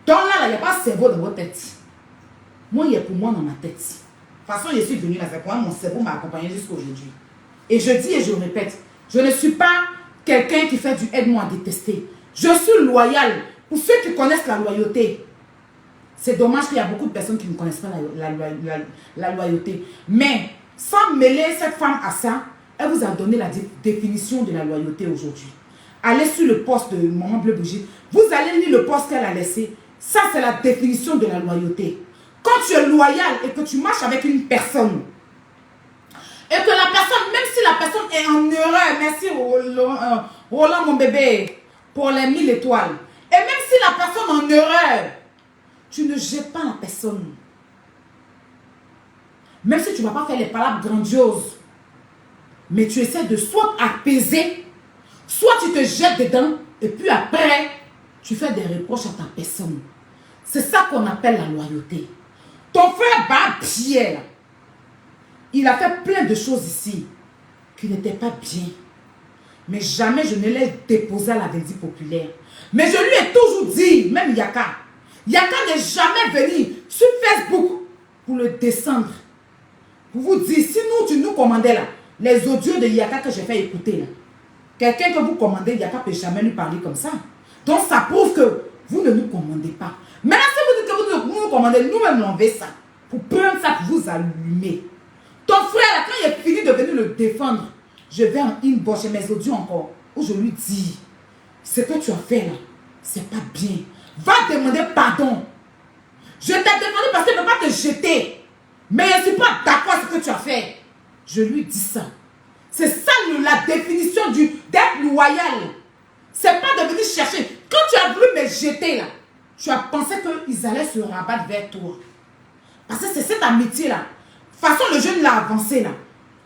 Donc là, il n'y a pas de cerveau dans votre tête. Moi, il y a pour moi dans ma tête. De toute façon, je suis venue là, c'est pour moi, mon cerveau m'a accompagné jusqu'à aujourd'hui. Et je dis et je répète, je ne suis pas quelqu'un qui fait du aide-moi à détester. Je suis loyal. Pour ceux qui connaissent la loyauté, c'est dommage qu'il y a beaucoup de personnes qui ne connaissent pas la loyauté. Mais sans mêler cette femme à ça, elle vous a donné la définition de la loyauté aujourd'hui. Allez sur le poste de Maman Bleu Bougie. Vous allez lire le poste qu'elle a laissé. Ça, c'est la définition de la loyauté. Quand tu es loyal et que tu marches avec une personne, et que la personne, même si la personne est en erreur, merci Roland mon bébé, pour les 1000 étoiles. Et même si la personne est en erreur, tu ne jettes pas la personne. Même si tu ne vas pas faire les palabres grandioses, mais tu essaies de soit apaiser, soit tu te jettes dedans, et puis après, tu fais des reproches à ta personne. C'est ça qu'on appelle la loyauté. Ton frère Pierre, il a fait plein de choses ici qui n'étaient pas bien. Mais jamais je ne l'ai déposé à la Vendée populaire. Mais je lui ai toujours dit, même Yaka n'est jamais venu sur Facebook pour le descendre. Pour vous dire, si tu nous commandez là, les audios de Yaka que j'ai fait écouter là, quelqu'un que vous commandez, Yaka ne peut jamais lui parler comme ça. Donc ça prouve que vous ne nous commandez pas. Maintenant, si vous dites que vous nous commandez, nous-mêmes l'enlever ça. Pour prendre ça, pour vous allumer. Ton frère, là, quand il est fini de venir le défendre, je vais en inbox chez mes audios encore, où je lui dis, ce que tu as fait là, c'est pas bien. Va demander pardon. Je t'ai demandé parce que je ne peux pas te jeter. Mais je ne suis pas d'accord avec ce que tu as fait. Je lui dis ça. C'est ça la définition d'être loyal. C'est pas de venir chercher. Quand tu as voulu me jeter là, tu as pensé qu'ils allaient se rabattre vers toi. Parce que c'est cette amitié là. De toute façon, le jeune l'a avancé là.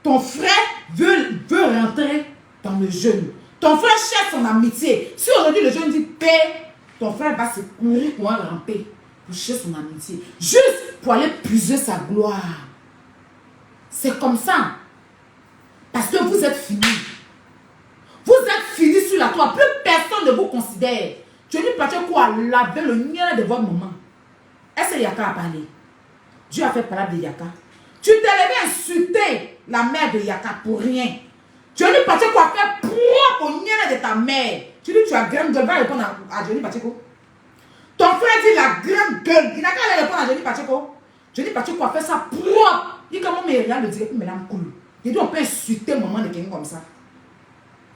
Ton frère veut rentrer dans le jeûne. Ton frère cherche son amitié. Si aujourd'hui le jeune dit paix, ton frère va se courir pour ramper, pour chercher son amitié. Juste pour aller puiser sa gloire. C'est comme ça. Parce que vous êtes finis. Vous êtes finis sur la toile. Plus personne ne vous considère. Tu dis pas quoi laver le mien de votre maman. Est-ce que Yaka a parlé? Dieu a fait parler de Yaka. Tu t'es levé insulter la mère de Yaka pour rien. Tu dis pas quoi faire propre au mien de ta mère. Tu dis tu as grande gueule. Va répondre à Johnny Pacheco. Ton frère dit la grande gueule. Il n'a qu'à aller répondre à Johnny Pacheco. Johnny Pacheco a fait ça propre. Il dit comment mes regards le dirait, mesdames cool. Il dit on peut insulter maman de quelqu'un comme ça.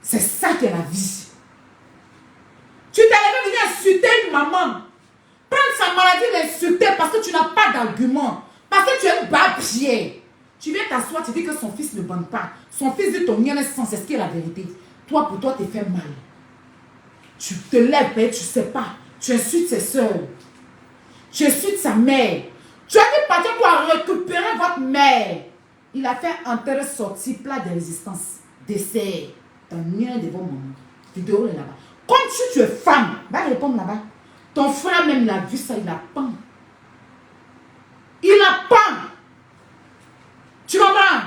C'est ça qui est la vie. Tu t'es levé venir insulter une maman. Prendre sa maladie, l'insulter parce que tu n'as pas d'argument. Parce que tu es une babière. Tu viens t'asseoir, tu dis que son fils ne bande pas. Son fils dit ton mien est sans, c'est ce qui est la vérité. Toi, pour toi, tu fais mal. Tu te lèves et tu ne sais pas. Tu insultes ses soeurs. Tu insultes sa mère. Tu as dit partir pour récupérer votre mère. Il a fait enterrer sorti plat de résistance. Dessert. Ton mien devant maman. Vidéo est là-bas. Comme tu es femme, va répondre là-bas. Ton frère même l'a vu ça, il a peint. Il a peint. Tu comprends?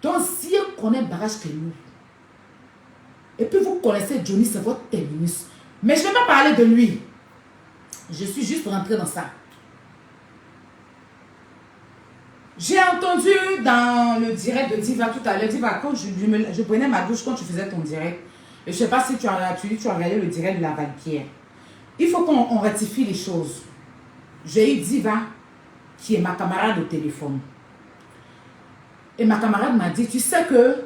Donc si elle connaît barrage que nous, et puis vous connaissez Johnny, c'est votre terminus. Mais je ne vais pas parler de lui. Je suis juste rentrée dans ça. J'ai entendu dans le direct de Diva tout à l'heure, Diva, quand je prenais ma douche quand tu faisais ton direct, et je ne sais pas si tu as regardé le direct de la Valpierre. Il faut qu'on rectifie les choses. J'ai eu Diva, qui est ma camarade au téléphone. Et ma camarade m'a dit, tu sais que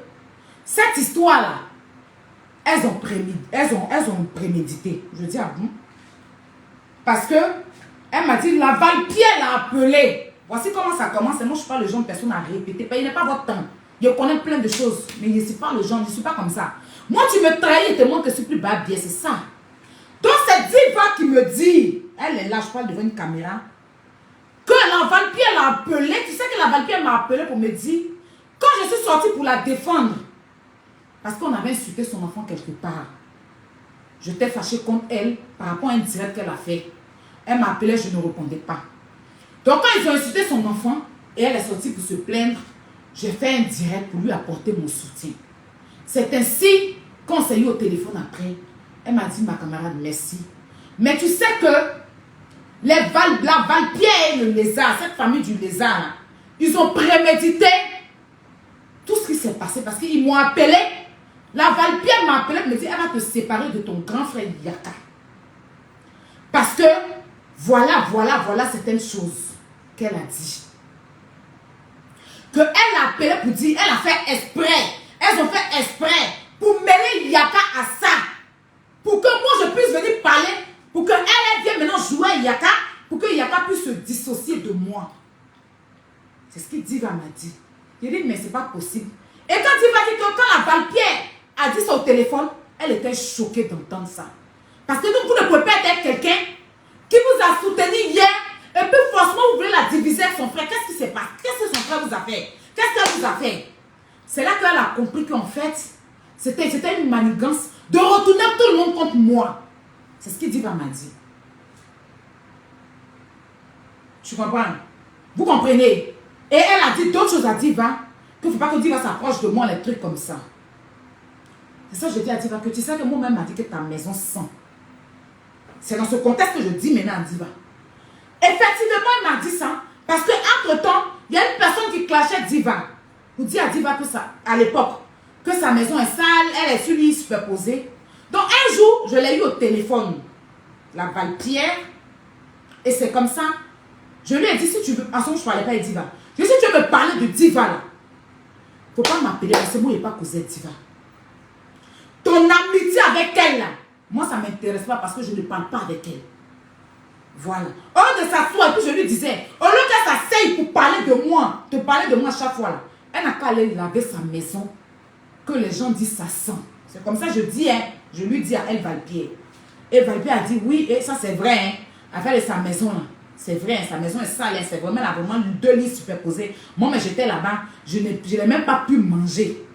cette histoire-là, elles ont prémédité. Je dis, ah bon? Parce que, elle m'a dit, la Valpierre l'a appelé. Voici comment ça commence. Et moi, je ne suis pas le genre de personne à répéter. Il n'est pas votre temps. Je connais plein de choses. Mais je ne suis pas le genre, je ne suis pas comme ça. Moi, tu me trahis et te montres que je suis plus bas bien. C'est ça. Donc, c'est Diva qui me dit, elle est là, je parle devant une caméra, que la Valpierre l'a appelé. Tu sais que la Valpierre m'a appelé pour me dire, quand je suis sortie pour la défendre, parce qu'on avait insulté son enfant quelque part, je t'ai fâché contre elle par rapport à un direct qu'elle a fait. Elle m'a appelé, je ne répondais pas. Donc quand ils ont insulté son enfant, et elle est sortie pour se plaindre, j'ai fait un direct pour lui apporter mon soutien. C'est ainsi Quand on s'est eu au téléphone après, elle m'a dit, ma camarade, merci. Mais tu sais que la Valpierre et le lézard, cette famille du lézard, là, ils ont prémédité tout ce qui s'est passé parce qu'ils m'ont appelé. La Valpierre m'a appelé et me dit, elle va te séparer de ton grand frère Yaka. Parce que, voilà certaines choses qu'elle a dit. Qu'elle a appelé pour dire, elle a fait exprès. Elles ont fait exprès pour mêler Yaka à ça. Pour que moi je puisse venir parler. Pour qu'elle vienne maintenant jouer à Yaka. Pour que Yaka puisse se dissocier de moi. C'est ce que Diva m'a dit. Il dit, mais c'est pas possible. Et quand Diva dit que quand la Valpierre a dit ça au téléphone, elle était choquée d'entendre ça. Parce que donc, vous ne pouvez pas être quelqu'un qui vous a soutenu hier. Et puis forcément, vous voulez la diviser avec son frère. Qu'est-ce qui s'est passé? Qu'est-ce que son frère vous a fait? Qu'est-ce qu'elle vous a fait? C'est là qu'elle a compris qu'en fait, c'était une manigance de retourner tout le monde contre moi. C'est ce que Diva m'a dit. Tu comprends? Vous comprenez? Et elle a dit d'autres choses à Diva, qu'il ne faut pas que Diva s'approche de moi, les trucs comme ça. C'est ça que je dis à Diva, que tu sais que moi-même m'a dit que ta maison sent. C'est dans ce contexte que je dis maintenant à Diva. Effectivement, elle m'a dit ça, parce qu'entre-temps, il y a une personne qui clashait Diva. Vous dites à Diva que ça, à l'époque, que sa maison est sale, elle est sur lui superposée. Donc un jour, je l'ai eu au téléphone, la Valpierre, et c'est comme ça. Je lui ai dit, si tu veux, en ce moment je ne parlais pas de Diva. Je lui ai dit, si tu veux me parler de Diva là, il ne faut pas m'appeler parce que moi, je n'ai pas causé Diva. Ton amitié avec elle là, moi ça ne m'intéresse pas parce que je ne parle pas avec elle. Voilà. Au lieu de s'asseoir, et puis je lui disais, au lieu qu'elle s'asseye pour parler de moi, te parler de moi chaque fois là, elle n'a qu'à aller laver sa maison, que les gens disent ça sent. C'est comme ça que je dis, hein, je lui dis à elle Valpierre. Et Valpierre a dit, oui, et ça c'est vrai, hein, avec sa maison là. C'est vrai, sa maison est sale, c'est vraiment, elle a vraiment 2 lits superposés. Moi, mais j'étais là-bas, je n'ai même pas pu manger.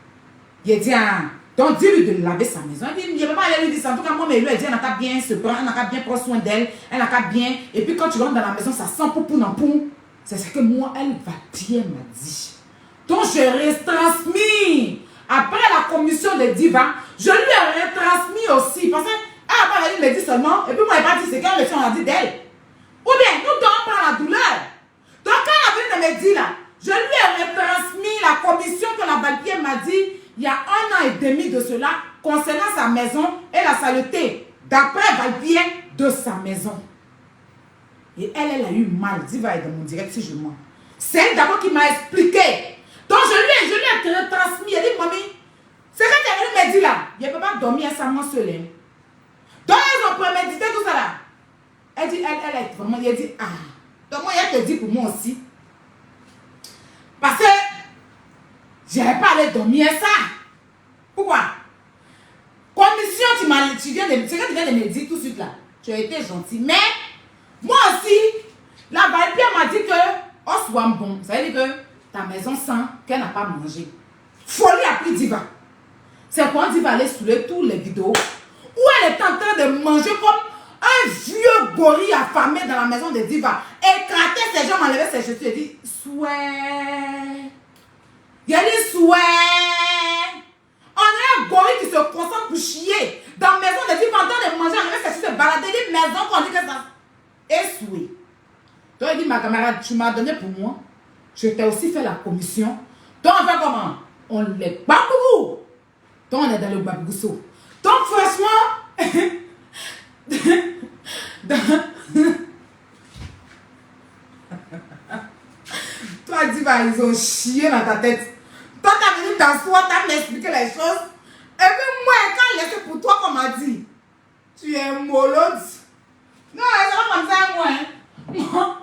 Il a dit, ah, donc dis-lui de laver sa maison. Il dit, il ne peut pas aller lui dire ça. En tout cas, moi, mais lui, elle dit, elle n'a qu'à bien se prendre, elle n'a qu'à bien prendre soin d'elle, elle n'a qu'à bien. Et puis quand tu rentres dans la maison, ça sent pou pou. C'est ce que moi, elle va bien m'a dit. Donc, je retransmis. Après la commission de Diva, je lui ai retransmis aussi. Parce qu'elle me dit seulement, et puis moi, elle m'a dit, c'est quand le fait, on a dit d'elle. Ou bien, nous donnons par la douleur. Donc, quand elle vient de me dire là, je lui ai retransmis la commission que la Valpierre m'a dit il y a 1 an et demi de cela concernant sa maison et la saleté d'après Valpierre de sa maison. Et elle a eu mal. Diva est dans mon direct si je mens. C'est elle d'abord qui m'a expliqué. Donc, je lui ai retransmis. Elle dit, mamie, c'est quand elle me dit là, je ne peux pas dormir sans moi seule. Donc, ils ont prémédité tout ça là. Elle dit, elle est vraiment, elle dit, ah, donc moi, elle te dit pour moi aussi. Parce que, je n'avais pas allé dormir ça. Pourquoi? Commission, tu viens de me dire tout de suite là. Tu as été gentil. Mais, moi aussi, la Valpierre m'a dit que, oh, soit bon. Ça veut dire que ta maison sent qu'elle n'a pas mangé. Folie a pris Diva. C'est quand Diva allait soulever toutes les vidéos où elle est en train de manger comme un vieux gorille affamé dans la maison de Diva. Éclater ses jambes, enlever ses chaussures. Il dit, souhait. Il a dit, souhait. On a un gorille qui se concentre pour chier. Dans la maison de Diva, en train de manger, enlever ses chaussures, balader. Il dit, maison qu'on dit que ça. Et souhait. Donc il dit, ma camarade, tu m'as donné pour moi. Je t'ai aussi fait la commission. Donc on fait comment? On les babougou. Donc on est dans le babousso. Donc franchement, toi Diva, ils ont chié dans ta tête. Toi t'as venu t'asseoir, t'as m'expliqué les choses. Et puis moi, quand il est pour toi, comme m'a dit, tu es molode. Non, c'est pas comme ça moi. Hein.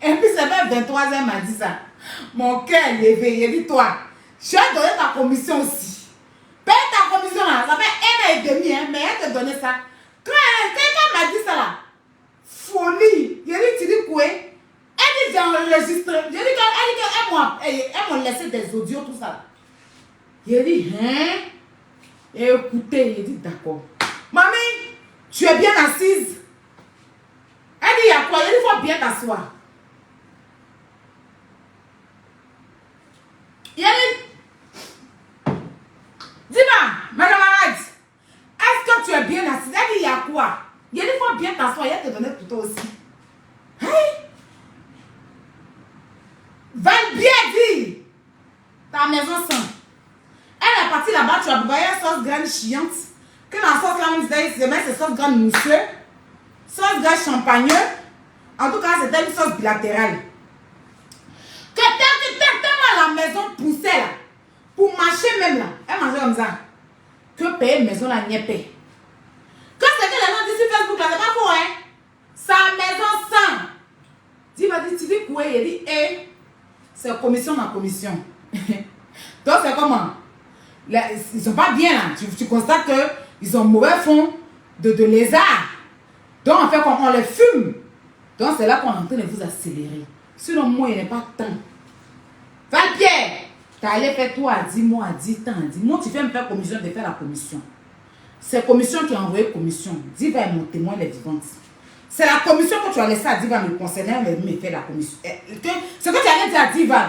Et puis c'est même 23h m'a dit ça. Mon cœur est levé. Il dit toi, je vais donner ta commission aussi. Paye ta commission là. Ça fait 1 an et demi, hein, mais elle te donnait ça. Quand quelqu'un m'a dit ça là, folie. Il dit, tu dis quoi? Elle dit, j'ai enregistré. J'ai dit qu'elle m'a laissé des audios, tout ça. Il dit, hein? Et écoutez, il dit, d'accord. Mamie, tu es bien assise. Elle dit, il y a quoi? Il faut bien t'asseoir. Il dit, a quoi? Il y a des fois bien t'asseoir, il y a te donner pour toi aussi. Hey! Va bien dire! Ta maison sent. Elle est partie là-bas, tu as envoyé une sauce graine chiante. Que la sauce là, on disait, c'est sauce graine mousseux, sauce graine champagneux. En tout cas, c'était une sauce bilatérale. Que tellement la maison poussait là, pour marcher même là, elle mangeait comme ça. Que payer une maison là, n'y est paye. Quand c'est que les gens disent sur Facebook là, c'est pas faux, hein. Sa maison sent. Tu dis quoi? Il dit, eh, c'est commission dans commission. Donc c'est comment? Ils sont pas bien là. Tu constates qu'ils ont mauvais fond de lézard. Donc en fait, on les fume. Donc c'est là qu'on est en train de vous accélérer. Sinon, moi, il n'est pas temps. Val-Pierre, tu as allé faire toi à 10 mois, à 10 ans. Moi, tu fais me faire commission, de faire la commission. C'est commission qui a envoyé commission. Diva est mon témoin, elle est vivante. C'est la commission que tu as laissé à Diva me concerner, elle est venue me faire la commission. Ce que tu as dit à Diva,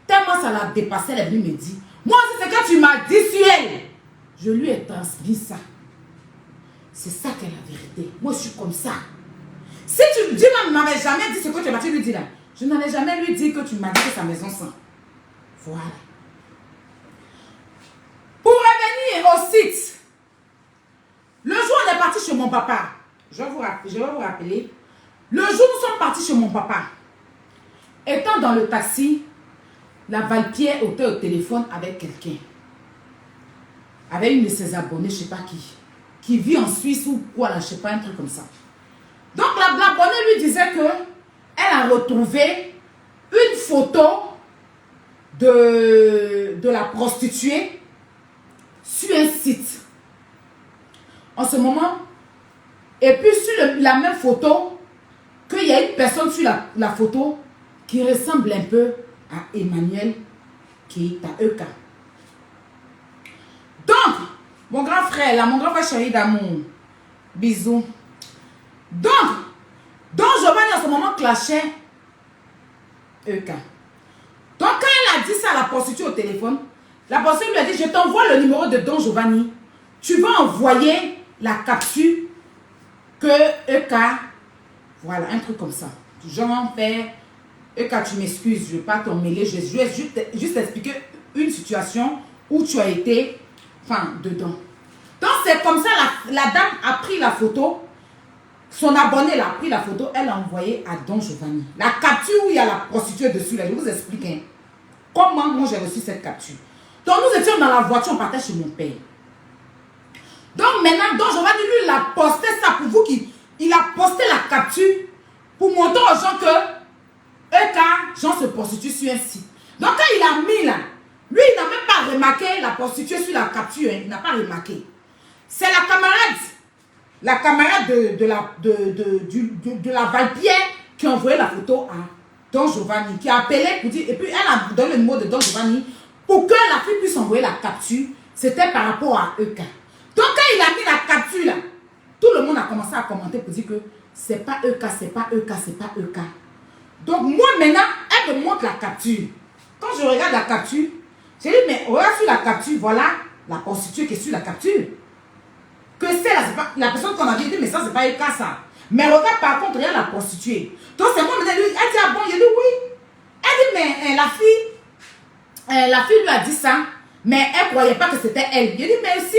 tellement ça l'a dépassé, elle est venue me dire. Moi aussi, c'est que tu m'as dit sur elle. Je lui ai transmis ça. C'est ça qui est la vérité. Moi, je suis comme ça. Si tu dis, ne m'avais jamais dit ce que tu m'as lui dit là, je n'allais jamais lui dire que tu m'as dit que sa maison sent. Voilà. Pour revenir au site, le jour où on est parti chez mon papa, je vais vous rappeler, le jour où nous sommes partis chez mon papa, étant dans le taxi, la Val-Pierre était au téléphone avec quelqu'un. Avec une de ses abonnés, je ne sais pas qui vit en Suisse ou quoi, là, je ne sais pas, un truc comme ça. Donc l'abonnée lui disait que elle a retrouvé une photo de la prostituée sur un site. En ce moment, et puis sur la même photo, qu'il y a une personne sur la photo qui ressemble un peu à Emmanuel, qui est à Eka. Donc, mon grand frère, là, mon grand frère chéri d'amour, bisous. Donc Giovanni en ce moment clashait Eka. Donc quand elle a dit ça à la prostituée au téléphone, la prostituée lui a dit, je t'envoie le numéro de Don Giovanni. Tu vas envoyer la capture que Eka, voilà, un truc comme ça. Genre, père, Eka, tu m'excuses, je ne vais pas t'en mêler, je vais juste expliquer une situation où tu as été, enfin, dedans. Donc c'est comme ça, la dame a pris la photo. Son abonné a pris la photo, elle a envoyé à Don Giovanni. La capture où il y a la prostituée dessus, là, je vous explique hein, comment moi j'ai reçu cette capture. Donc nous étions dans la voiture, on partait chez mon père. Donc maintenant, Don Giovanni, lui, il a posté ça pour vous, il a posté la capture pour montrer aux gens que Eka, gens se prostituent sur un site. Donc quand il a mis là, lui, il n'a même pas remarqué la prostituée sur la capture, hein, il n'a pas remarqué. C'est la camarade de la Val-Pierre qui a envoyé la photo à Don Giovanni, qui a appelé pour dire, et puis elle a donné le numéro de Don Giovanni pour que la fille puisse envoyer la capture. C'était par rapport à Eka. Donc quand il a mis la capture là, tout le monde a commencé à commenter pour dire que c'est pas Eka, c'est pas Eka, c'est pas Eka. Donc moi maintenant, elle me montre la capture. Quand je regarde la capture, j'ai dit, mais regarde sur la capture, voilà la prostituée qui est sur la capture. Que c'est la personne qu'on avait dit, mais ça, c'est pas Eka ça. Mais regarde, par contre, regarde la prostituée. Donc, c'est moi, elle dit, ah bon, il dit oui. Elle dit, mais la fille lui a dit ça, mais elle ne croyait pas que c'était elle. Il dit, mais si,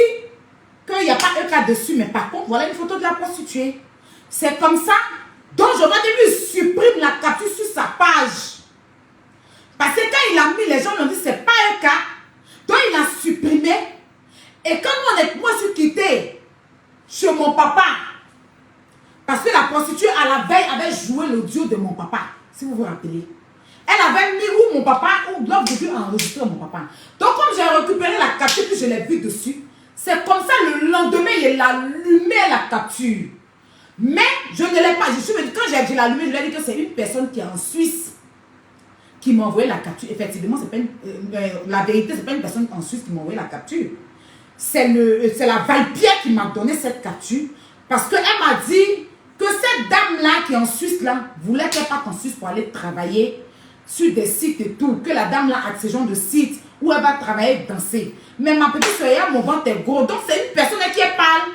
qu'il n'y a pas Eka dessus, mais par contre, voilà une photo de la prostituée. C'est comme ça. Donc, je vais lui supprime la capture sur sa page. Parce que quand il a mis, les gens lui ont dit, c'est pas Eka. Donc, il a supprimé. Et quand moi, je suis quitté chez mon papa, parce que la prostituée à la veille avait joué l'audio de mon papa, si vous vous rappelez. Elle avait mis où mon papa, ou l'audio a enregistré mon papa. Donc comme j'ai récupéré la capture, puis je l'ai vue dessus, c'est comme ça le lendemain, il a allumé la capture. Mais je ne l'ai pas, quand j'ai allumé, je lui ai dit que c'est une personne qui est en Suisse qui m'a envoyé la capture. Effectivement, c'est pas la vérité, c'est pas une personne en Suisse qui m'a envoyé la capture. C'est la Val-Pierre qui m'a donné cette capture parce qu'elle m'a dit que cette dame-là qui est en Suisse, là, voulait qu'elle parte en Suisse pour aller travailler sur des sites et tout. Que la dame-là a ce genre de site où elle va travailler, danser. Mais ma petite soeur, mon ventre est gros. Donc, c'est une personne qui est pâle.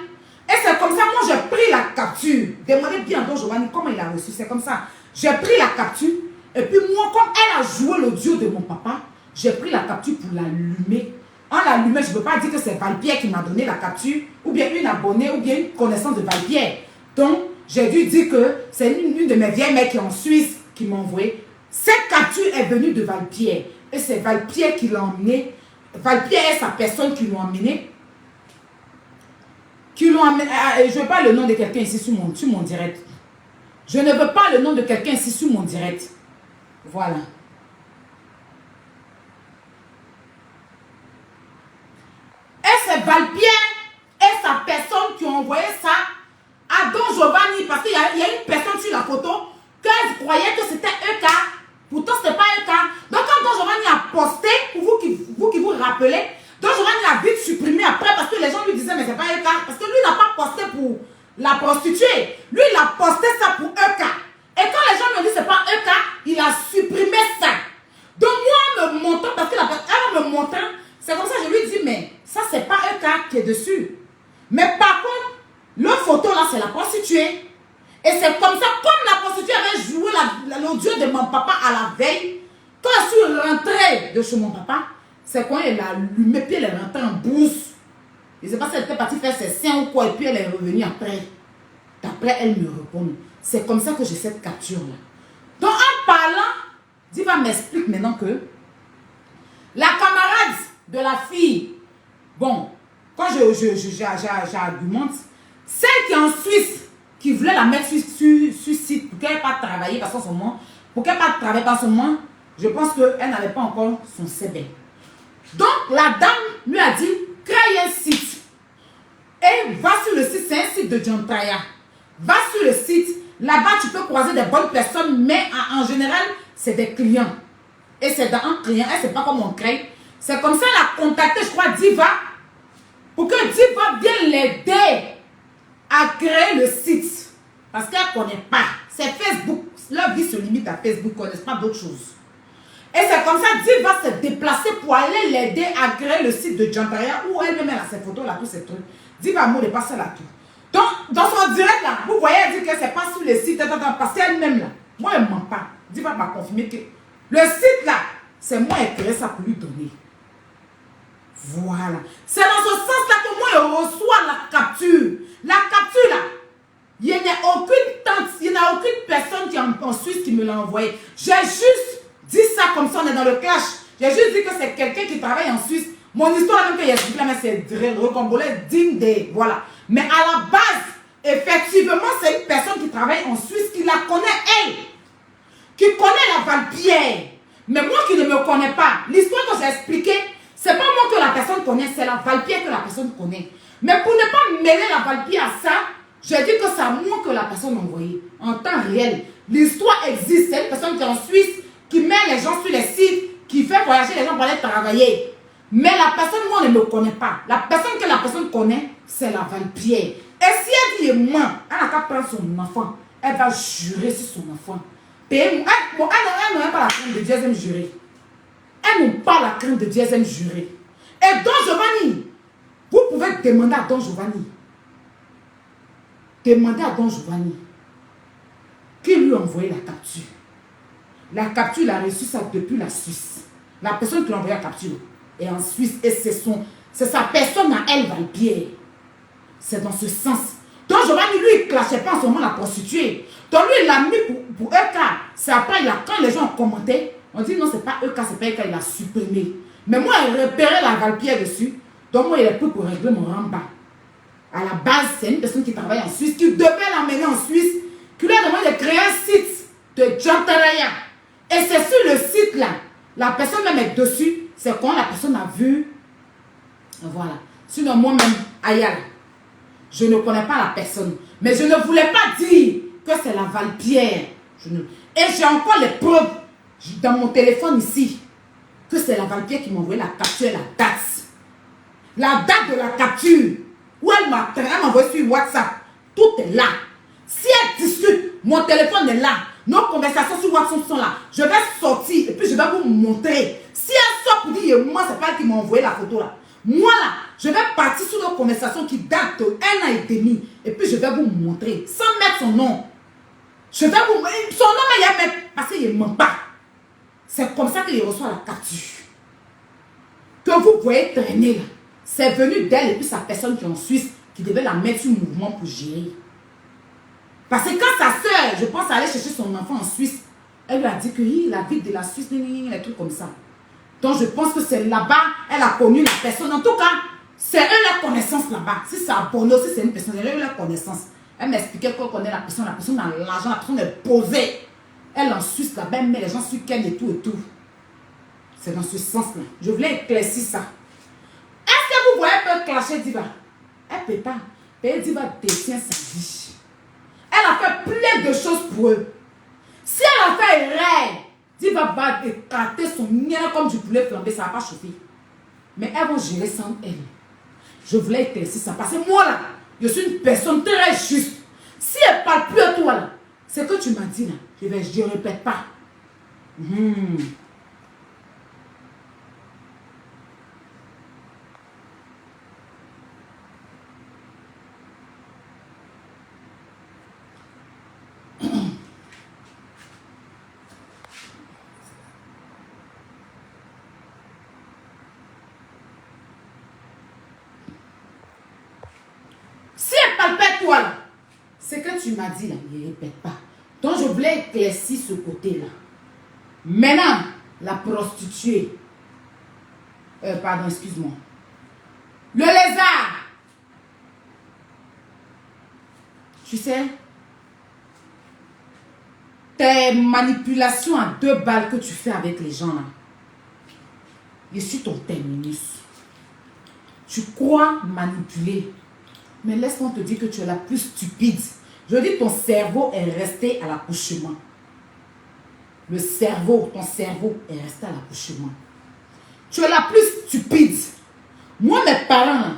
Et Et c'est comme ça, moi j'ai pris la capture. Demandez bien à Don Giovanni comment il a reçu. C'est comme ça. J'ai pris la capture. Et puis moi, comme elle a joué l'audio de mon papa, j'ai pris la capture pour l'allumer. En l'allumant, je ne peux pas dire que c'est Valpierre qui m'a donné la capture, ou bien une abonnée, ou bien une connaissance de Valpierre. Donc, j'ai dû dire que c'est une de mes vieilles mères qui est en Suisse qui m'a envoyé. Cette capture est venue de Valpierre. Et c'est Valpierre qui l'a emmené. Valpierre est sa personne qui l'a emmené. Je ne veux pas le nom de quelqu'un ici sur mon direct. Je ne veux pas le nom de quelqu'un ici sur mon direct. Voilà. Et c'est Valpierre et sa personne qui ont envoyé ça à Don Giovanni. Parce qu'il y a une personne sur la photo qu'elle croyait que c'était EK. Pourtant, ce n'était pas EK. Donc, quand Don Giovanni a posté, pour vous qui vous rappelez, Don Giovanni a vite supprimé après parce que les gens lui disaient, mais c'est pas EK. Parce que lui n'a pas posté pour la prostituée. Lui, il a posté ça pour EK. Et quand les gens me disent c'est pas EK, il a supprimé ça. Donc, moi, en me montrant, parce que elle me montrant, c'est comme ça que je lui dis, mais ça, c'est pas EK qui est dessus. Mais par contre, le photo là, c'est la prostituée. Et c'est comme ça, comme la prostituée avait joué l'audio de mon papa à la veille, quand je suis rentrée de chez mon papa, c'est quand elle a allumé, puis elle est rentrée en bourse. Je ne sais pas si elle était partie faire ses seins ou quoi, et puis elle est revenue après. D'après, elle me répond. C'est comme ça que j'ai cette capture-là. Donc, en parlant, Diva m'explique maintenant que la camarade de la fille, bon, quand j'argumente, celle qui est en Suisse, qui voulait la mettre sur site pour qu'elle n'ait pas travaillé parce qu'en ce moment, je pense qu'elle n'avait pas encore son CB. Donc, la dame lui a dit, crée un site. Et va sur le site, c'est un site de Jantaya. Va sur le site, là-bas tu peux croiser des bonnes personnes, mais en général, c'est des clients. Et c'est dans un client, et c'est pas comme on crée. C'est comme ça qu'elle a contacté, je crois, Diva, pour que Diva vienne l'aider à créer le site. Parce qu'elle ne connaît pas. C'est Facebook. Leur vie se limite à Facebook, ils ne connaissent pas d'autres choses. Et c'est comme ça que Diva s'est déplacée pour aller l'aider à créer le site de Jantaya, où elle-même a ses photos là, tous ces trucs. Diva Mo n'est pas seule là tout. Donc, dans son direct là, vous voyez, elle dit que c'est pas sur le site, parce qu'elle-même là, moi elle ne ment pas. Diva m'a confirmé que le site là, c'est moi qui ai créé ça pour lui donner. Voilà. C'est dans ce sens-là que moi je reçois la capture. La capture là, il n'y a aucune tante, il n'y a aucune personne qui est en Suisse qui me l'a envoyé. J'ai juste dit ça comme ça, on est dans le clash. J'ai juste dit que c'est quelqu'un qui travaille en Suisse. Mon histoire, même que expliqué là, mais c'est recombolé digne des. Voilà. Mais à la base, effectivement, c'est une personne qui travaille en Suisse, qui la connaît elle. Qui connaît la Valpierre. Mais moi qui ne me connais pas, l'histoire que j'ai expliquée, c'est pas moi que la personne connaît, c'est la Valpierre que la personne connaît. Mais pour ne pas mêler la Valpierre à ça, j'ai dit que c'est à moi que la personne m'a envoyé. En temps réel. L'histoire existe. C'est une personne qui est en Suisse, qui met les gens sur les sites, qui fait voyager les gens pour aller travailler. Mais la personne, moi, ne me connaît pas. La personne que la personne connaît, c'est la Valpierre. Et si elle dit moi, elle n'a qu'à prendre son enfant, elle va jurer sur son enfant. Elle n'a pas la crainte de Dieu, elle aime jurer. Elle n'a pas la crainte de Dieu, elle aime jurer. Et Don Giovanni, vous pouvez demander à Don Giovanni. Demandez à Don Giovanni qui lui a envoyé la capture. La capture, il a reçu ça depuis la Suisse. La personne qui lui a envoyé la capture est en Suisse et c'est sa personne à elle, Valpierre. C'est dans ce sens. Don Giovanni, lui, il ne clashait pas en ce moment la prostituée. Donc lui, il l'a mis pour EK. C'est après, quand les gens ont commenté, on dit non, c'est pas EK, c'est pas EK, il a supprimé. Mais moi, il repérait la Valpierre dessus. Donc moi, il est plus pour régler mon ramba. À la base, c'est une personne qui travaille en Suisse, qui devait l'amener en Suisse, qui lui a demandé de créer un site de Jantaya. Et c'est sur le site là, la personne même est dessus, c'est quand la personne a vu. Voilà. Sinon, moi-même, Ayala, je ne connais pas la personne. Mais je ne voulais pas dire que c'est la Valpierre. Et j'ai encore les preuves dans mon téléphone ici, que c'est la Valpierre qui m'a envoyé la capture et la date. La date de la capture. Où elle m'a envoyé sur WhatsApp. Tout est là. Si elle discute, mon téléphone est là. Nos conversations sur WhatsApp sont là. Je vais sortir et puis je vais vous montrer. Si elle sort pour dire, moi, c'est pas elle qui m'a envoyé la photo là. Moi là, je vais partir sur une conversation qui date de 1 an et demi. Et puis je vais vous montrer, sans mettre son nom. Je vais vous montrer. Son nom, il y a même, parce qu'il ne ment pas. C'est comme ça qu'il reçoit la capture. Que vous voyez traîner là. C'est venu d'elle et puis sa personne qui est en Suisse, qui devait la mettre sur le mouvement pour gérer. Parce que quand sa soeur, je pense, aller chercher son enfant en Suisse, elle lui a dit que la vie de la Suisse, des trucs comme ça. Donc je pense que c'est là-bas, elle a connu la personne. En tout cas, c'est eux la connaissance là-bas. Si c'est à Bordeaux, si c'est une personne, elle a eu la connaissance. Elle m'expliquait qu'on connaît la personne a l'argent, la personne est posée. Elle en Suisse là-bas, elle met les gens sur Ken et tout et tout. C'est dans ce sens-là. Je voulais éclaircir ça. Est-ce que vous voyez un peu clasher Diva? Elle ne peut pas. Elle Diva détient sa vie. Elle a fait plein de choses pour eux. Si elle a fait erreur, Diva va écarter son nien comme du poulet flambé, ça ne va pas chauffer. Mais elles vont gérer sans elle. Je voulais éclaircir ça. Parce que moi là, je suis une personne très juste. Si elle ne parle plus à toi là, c'est que tu m'as dit là, je ne répète pas. Si elle ne parle pas de toi là, c'est que tu m'as dit là, ne répète pas. Donc je voulais éclaircir ce côté-là. Maintenant, la prostituée. Pardon, excuse-moi. Le lézard. Tu sais, tes manipulations à 2 balles que tu fais avec les gens là. Je suis ton terminus. Tu crois manipuler. Mais laisse-moi te dire que tu es la plus stupide. Je dis ton cerveau est resté à l'accouchement. Le cerveau, ton cerveau est resté à l'accouchement. Tu es la plus stupide. Moi, mes parents, là,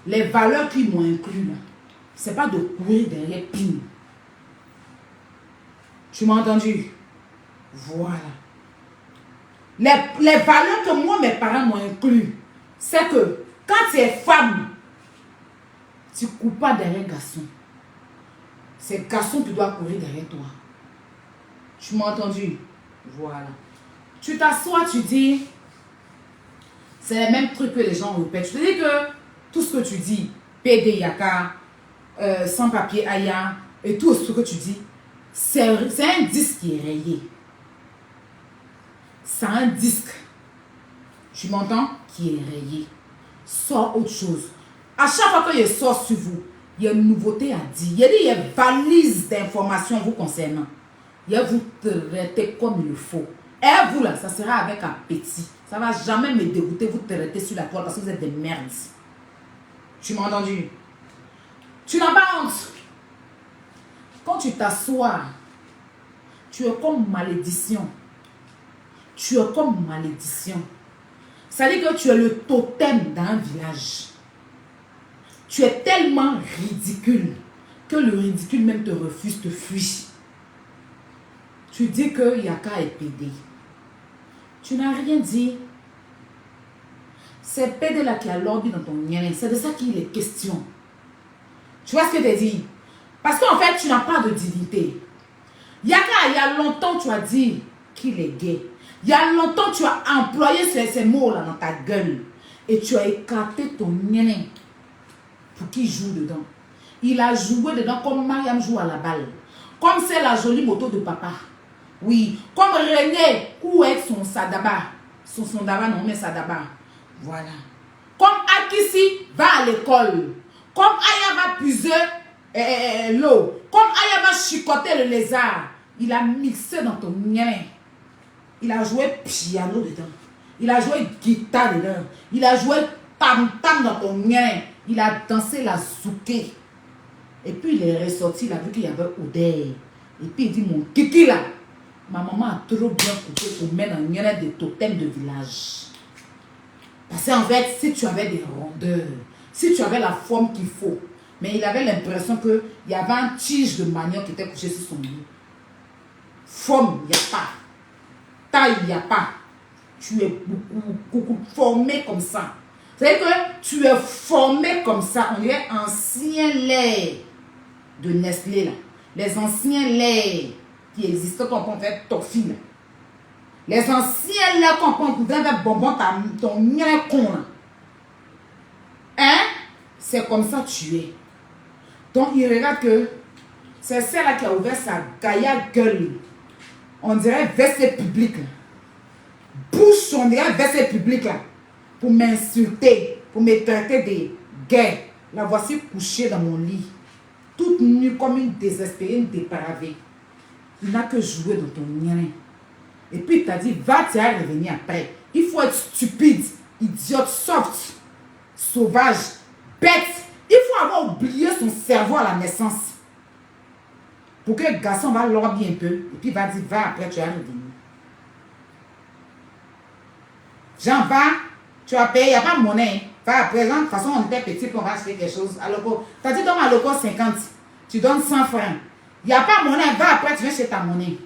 les valeurs qu'ils m'ont inclus, ce n'est pas de courir derrière Pin. Tu m'as entendu? Voilà. Les valeurs que moi, mes parents m'ont inclus, c'est que quand tu es femme, tu ne cours pas derrière un garçon. C'est garçon qui doit courir derrière toi. Tu m'as entendu? Voilà. Tu t'assois, tu dis, c'est le même truc que les gens répètent. Je te dis que tout ce que tu dis, PD Yaka, sans papier Aya, et tout ce que tu dis, c'est un disque qui est rayé. C'est un disque, tu m'entends, qui est rayé. Sors autre chose. À chaque fois que je sors sur vous, il y a une nouveauté à dire. Il y a une valise d'informations vous concernant. Il y a vous traiter comme il le faut. Et vous là, ça sera avec appétit. Ça ne va jamais me dégoûter, vous traiter sur la toile parce que vous êtes des merdes. Tu m'as entendu? Tu n'as pas honte. Quand tu t'assois, tu es comme malédiction. Tu es comme malédiction. Ça veut dire que tu es le totem d'un village. Tu es tellement ridicule que le ridicule même te refuse, te fuit. Tu dis que Yaka est pédé. Tu n'as rien dit. C'est pédé là qui a l'ordi dans ton nien. C'est de ça qu'il est question. Tu vois ce que je te dis? Parce qu'en fait, tu n'as pas de dignité. Yaka, il y a longtemps, tu as dit qu'il est gay. Il y a longtemps, tu as employé ces mots-là dans ta gueule. Et tu as écarté ton nien pour qu'il joue dedans. Il a joué dedans comme Mariam joue à la balle. Comme c'est la jolie moto de papa. Oui. Comme René court avec son sadaba. Son daba, non, mais sadaba. Voilà. Comme Akissi va à l'école. Comme Aya va puiser l'eau. Comme Aya va chicoter le lézard. Il a mixé dans ton nien. Il a joué piano dedans. Il a joué guitare dedans. Il a joué tam-tam dans ton nien. Il a dansé la zouké. Et puis il est ressorti, il a vu qu'il y avait odeur. Et puis il dit, mon kiki là, ma maman a trop bien coupé pour mettre un nien de totem de village. Parce qu'en fait, si tu avais des rondeurs, si tu avais la forme qu'il faut, mais il avait l'impression qu'il y avait un tige de manioc qui était couché sur son lit. Forme, il n'y a pas. Taille, il n'y a pas. Tu es beaucoup formé comme ça. C'est que tu es formé comme ça. On dirait ancien lait de Nestlé là. Les anciens laits qui existent quand on fait toffee là. Les anciens laits quand on fait bonbon ton mien con là. Hein? C'est comme ça tu es. Donc il regarde que c'est celle-là qui a ouvert sa gaillard gueule. On dirait WC public là. Bouche, on dirait WC public là. Pour m'insulter, pour me traiter des gays. La voici couchée dans mon lit. Toute nue comme une désespérée, une dépravée. Il n'a que joué dans ton nien. Et puis il t'a dit, va, tu vas revenir après. Il faut être stupide, idiote, soft, sauvage, bête. Il faut avoir oublié son cerveau à la naissance. Pour que le garçon va l'orber un peu. Et puis il va dire, va, après tu vas revenir. Jean, va, tu vas payer, il n'y a pas de monnaie. Va, après, de toute façon, on était petit, on va acheter quelque chose. Alors, tu as dit, donne à l'eau 50. Tu donnes 100 francs. Il n'y a pas de monnaie, va, après, tu viens chez ta monnaie.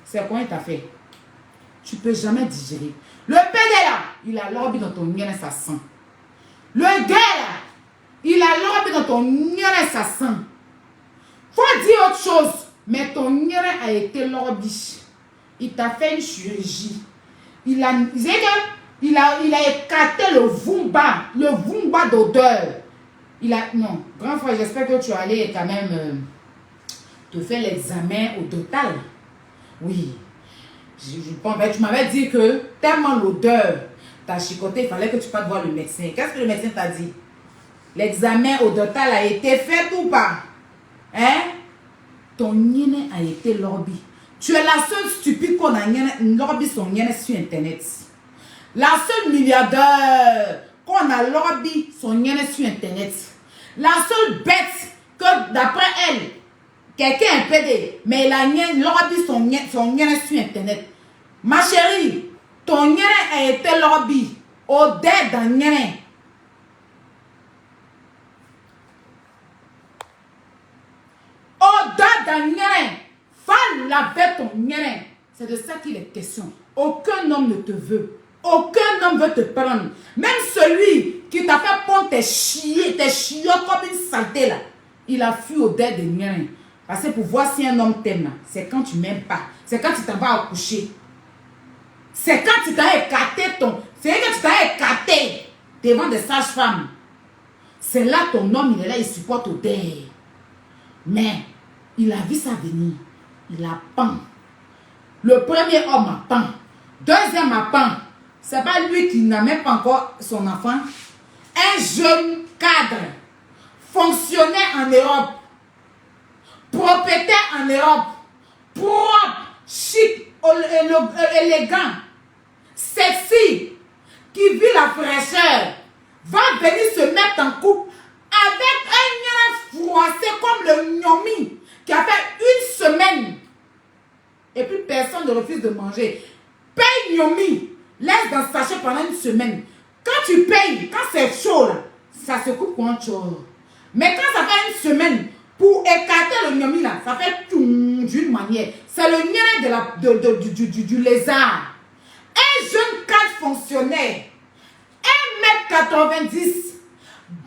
C'est quoi il t'a fait? Tu ne peux jamais digérer. Le PD là, il a l'orbi dans ton nien et ça sent. Le gars là, il a l'orbi dans ton nien et ça sent. Faut dire autre chose. Mais ton nien a été l'orbi. Il t'a fait une chirurgie. Il a écarté le vumba d'odeur. Non, grand frère, j'espère que tu es allé quand même te faire l'examen au total. Oui. Tu m'avais dit que tellement l'odeur t'a chicoté, il fallait que tu passes voir le médecin. Qu'est-ce que le médecin t'a dit? L'examen au total a été fait ou pas? Hein? Ton nien a été lorbi. Tu es la seule stupide qu'on a lorbi son nien sur Internet. La seule milliardaire qu'on a lorbi son nien sur Internet. La seule bête que d'après elle, quelqu'un est pédé, mais il a lorbi son nien sur Internet. Ma chérie, ton nien a été lorbi au dé d'un nien. Au-delà d'un nien, va laver ton nien. C'est de ça qu'il est question. Aucun homme ne te veut. Aucun homme veut te prendre. Même celui qui t'a fait prendre tes chiottes comme une saleté là. Il a fui au-delà des niens. Parce que pour voir si un homme t'aime, c'est quand tu m'aimes pas. C'est quand tu t'en vas accoucher. C'est quand tu t'as écarté c'est quand tu t'as écarté devant des sages-femmes. C'est là ton homme, il est là, il supporte au-delà. Mais il a vu ça venir. Il a peint. Le premier homme a peint. Deuxième a peint. C'est pas lui qui n'a même pas encore son enfant. Un jeune cadre. Fonctionnaire en Europe. Propriétaire en Europe. Propre, chic, élégant. Sexy. Qui vit la fraîcheur. Va venir se mettre en couple avec un froissé comme le gnomi qui a fait une semaine. Et puis personne ne refuse de manger. Paye gnomi. Laisse dans le sachet pendant une semaine. Quand tu payes, quand c'est chaud là, ça se coupe pour un chose. Mais quand ça fait une semaine, pour écarter le gnomi là, ça fait d'une manière. C'est le nien du lézard. Un jeune cadre fonctionnaire, 1m90,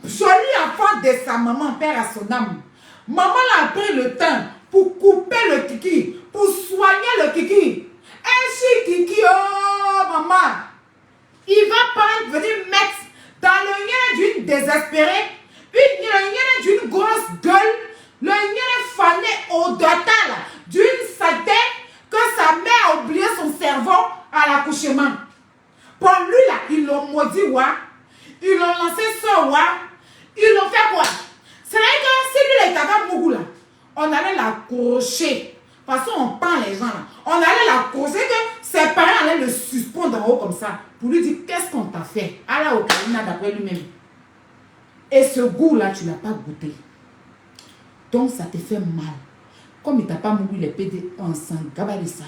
joli enfant de sa maman, père à son âme. Maman a pris le temps pour couper le kiki, pour soigner le kiki. Un kiki, oh maman. Il va venir mettre dans le nien d'une désespérée, le nien d'une grosse gueule, le nien fané au total, d'une saleté que sa mère a oublié son cerveau à l'accouchement. Pour lui là, ils l'ont maudit, ouais. Ils l'ont lancé sur ouais. Ils l'ont fait quoi? C'est vrai que si lui là, il avait Mougou là, on allait l'accrocher. De toute façon, on peint les gens là. On allait l'accrocher que ses parents allaient le suspendre en haut comme ça. Pour lui dire, qu'est-ce qu'on t'a fait? À la Ocarina d'après lui-même. Et ce goût-là, tu ne l'as pas goûté. Donc, ça te fait mal. Comme il t'a pas mouru les pédés ensemble, gabarit ça.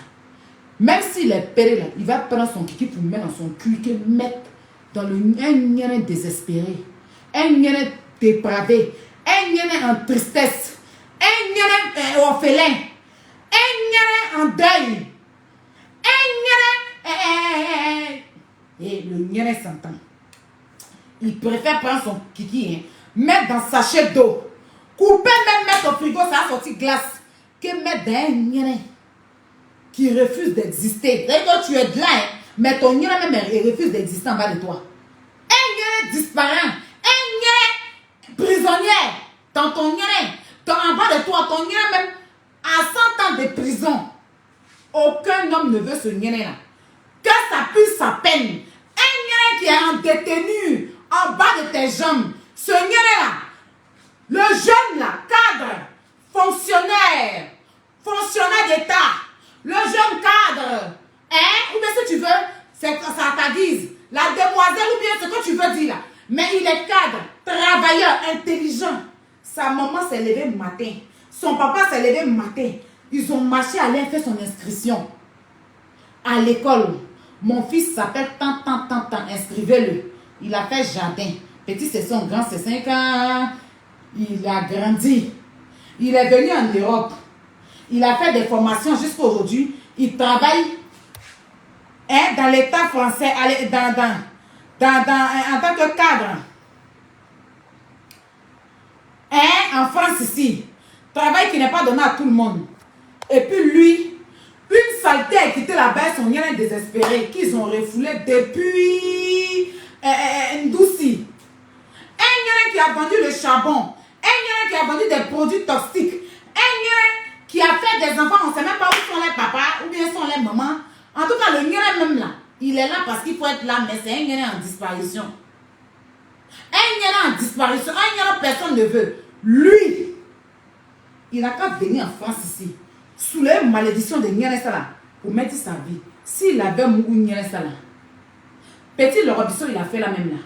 Même s'il est pédé là, il va prendre son kiki pour mettre dans son cul, qu'il mette dans un nien désespéré, un nien dépravé, un nien en tristesse, un nien orphelin, un nien en deuil, un nien... Et le nien s'entend. il préfère prendre son kiki, hein, mettre dans sachet d'eau, couper, même mettre au frigo, ça a sorti glace, que mettre dans un nien qui refuse d'exister. D'ailleurs, tu es de là, hein, mais ton nien même il refuse d'exister en bas de toi. Un nien disparaît, un nien prisonnier dans ton nien, en bas de toi, ton nien même à 100 ans de prison. Aucun homme ne veut ce nien-là. Que ça puisse sa peine. Un nien qui est en détenu en bas de tes jambes. Ce nien-là, le jeune là, cadre, fonctionnaire d'État, le jeune cadre, hein, ou bien si tu veux, c'est à ta guise, la demoiselle ou bien ce que tu veux dire là. Mais il est cadre, travailleur, intelligent. Sa maman s'est levée le matin. Son papa s'est levé le matin. Ils ont marché, aller faire son inscription. À l'école, mon fils s'appelle tant, inscrivez-le. Il a fait jardin. Petit, c'est son grand, c'est 5 ans. Il a grandi. Il est venu en Europe. Il a fait des formations jusqu'à aujourd'hui. Il travaille hein, dans l'État français, en tant que cadre. Hein, en France ici. Travail qui n'est pas donné à tout le monde. Et puis lui, une saleté a quitté là-bas, son lien est désespéré, qu'ils ont refoulé depuis Ndouci. Un lien qui a vendu le charbon, un lien qui a vendu des produits toxiques, un lien qui a fait des enfants, on ne sait même pas où sont les papas, ou bien sont les mamans. En tout cas, le lien même là, il est là parce qu'il faut être là, mais c'est un lien en disparition. Un lien en disparition, un lien personne ne veut. Lui, il n'a qu'à venir en France ici, sous les malédictions de Nianessa là, pour mettre sa vie. S'il avait mouru Nianessa là, petit le Robinson, il a fait la même là.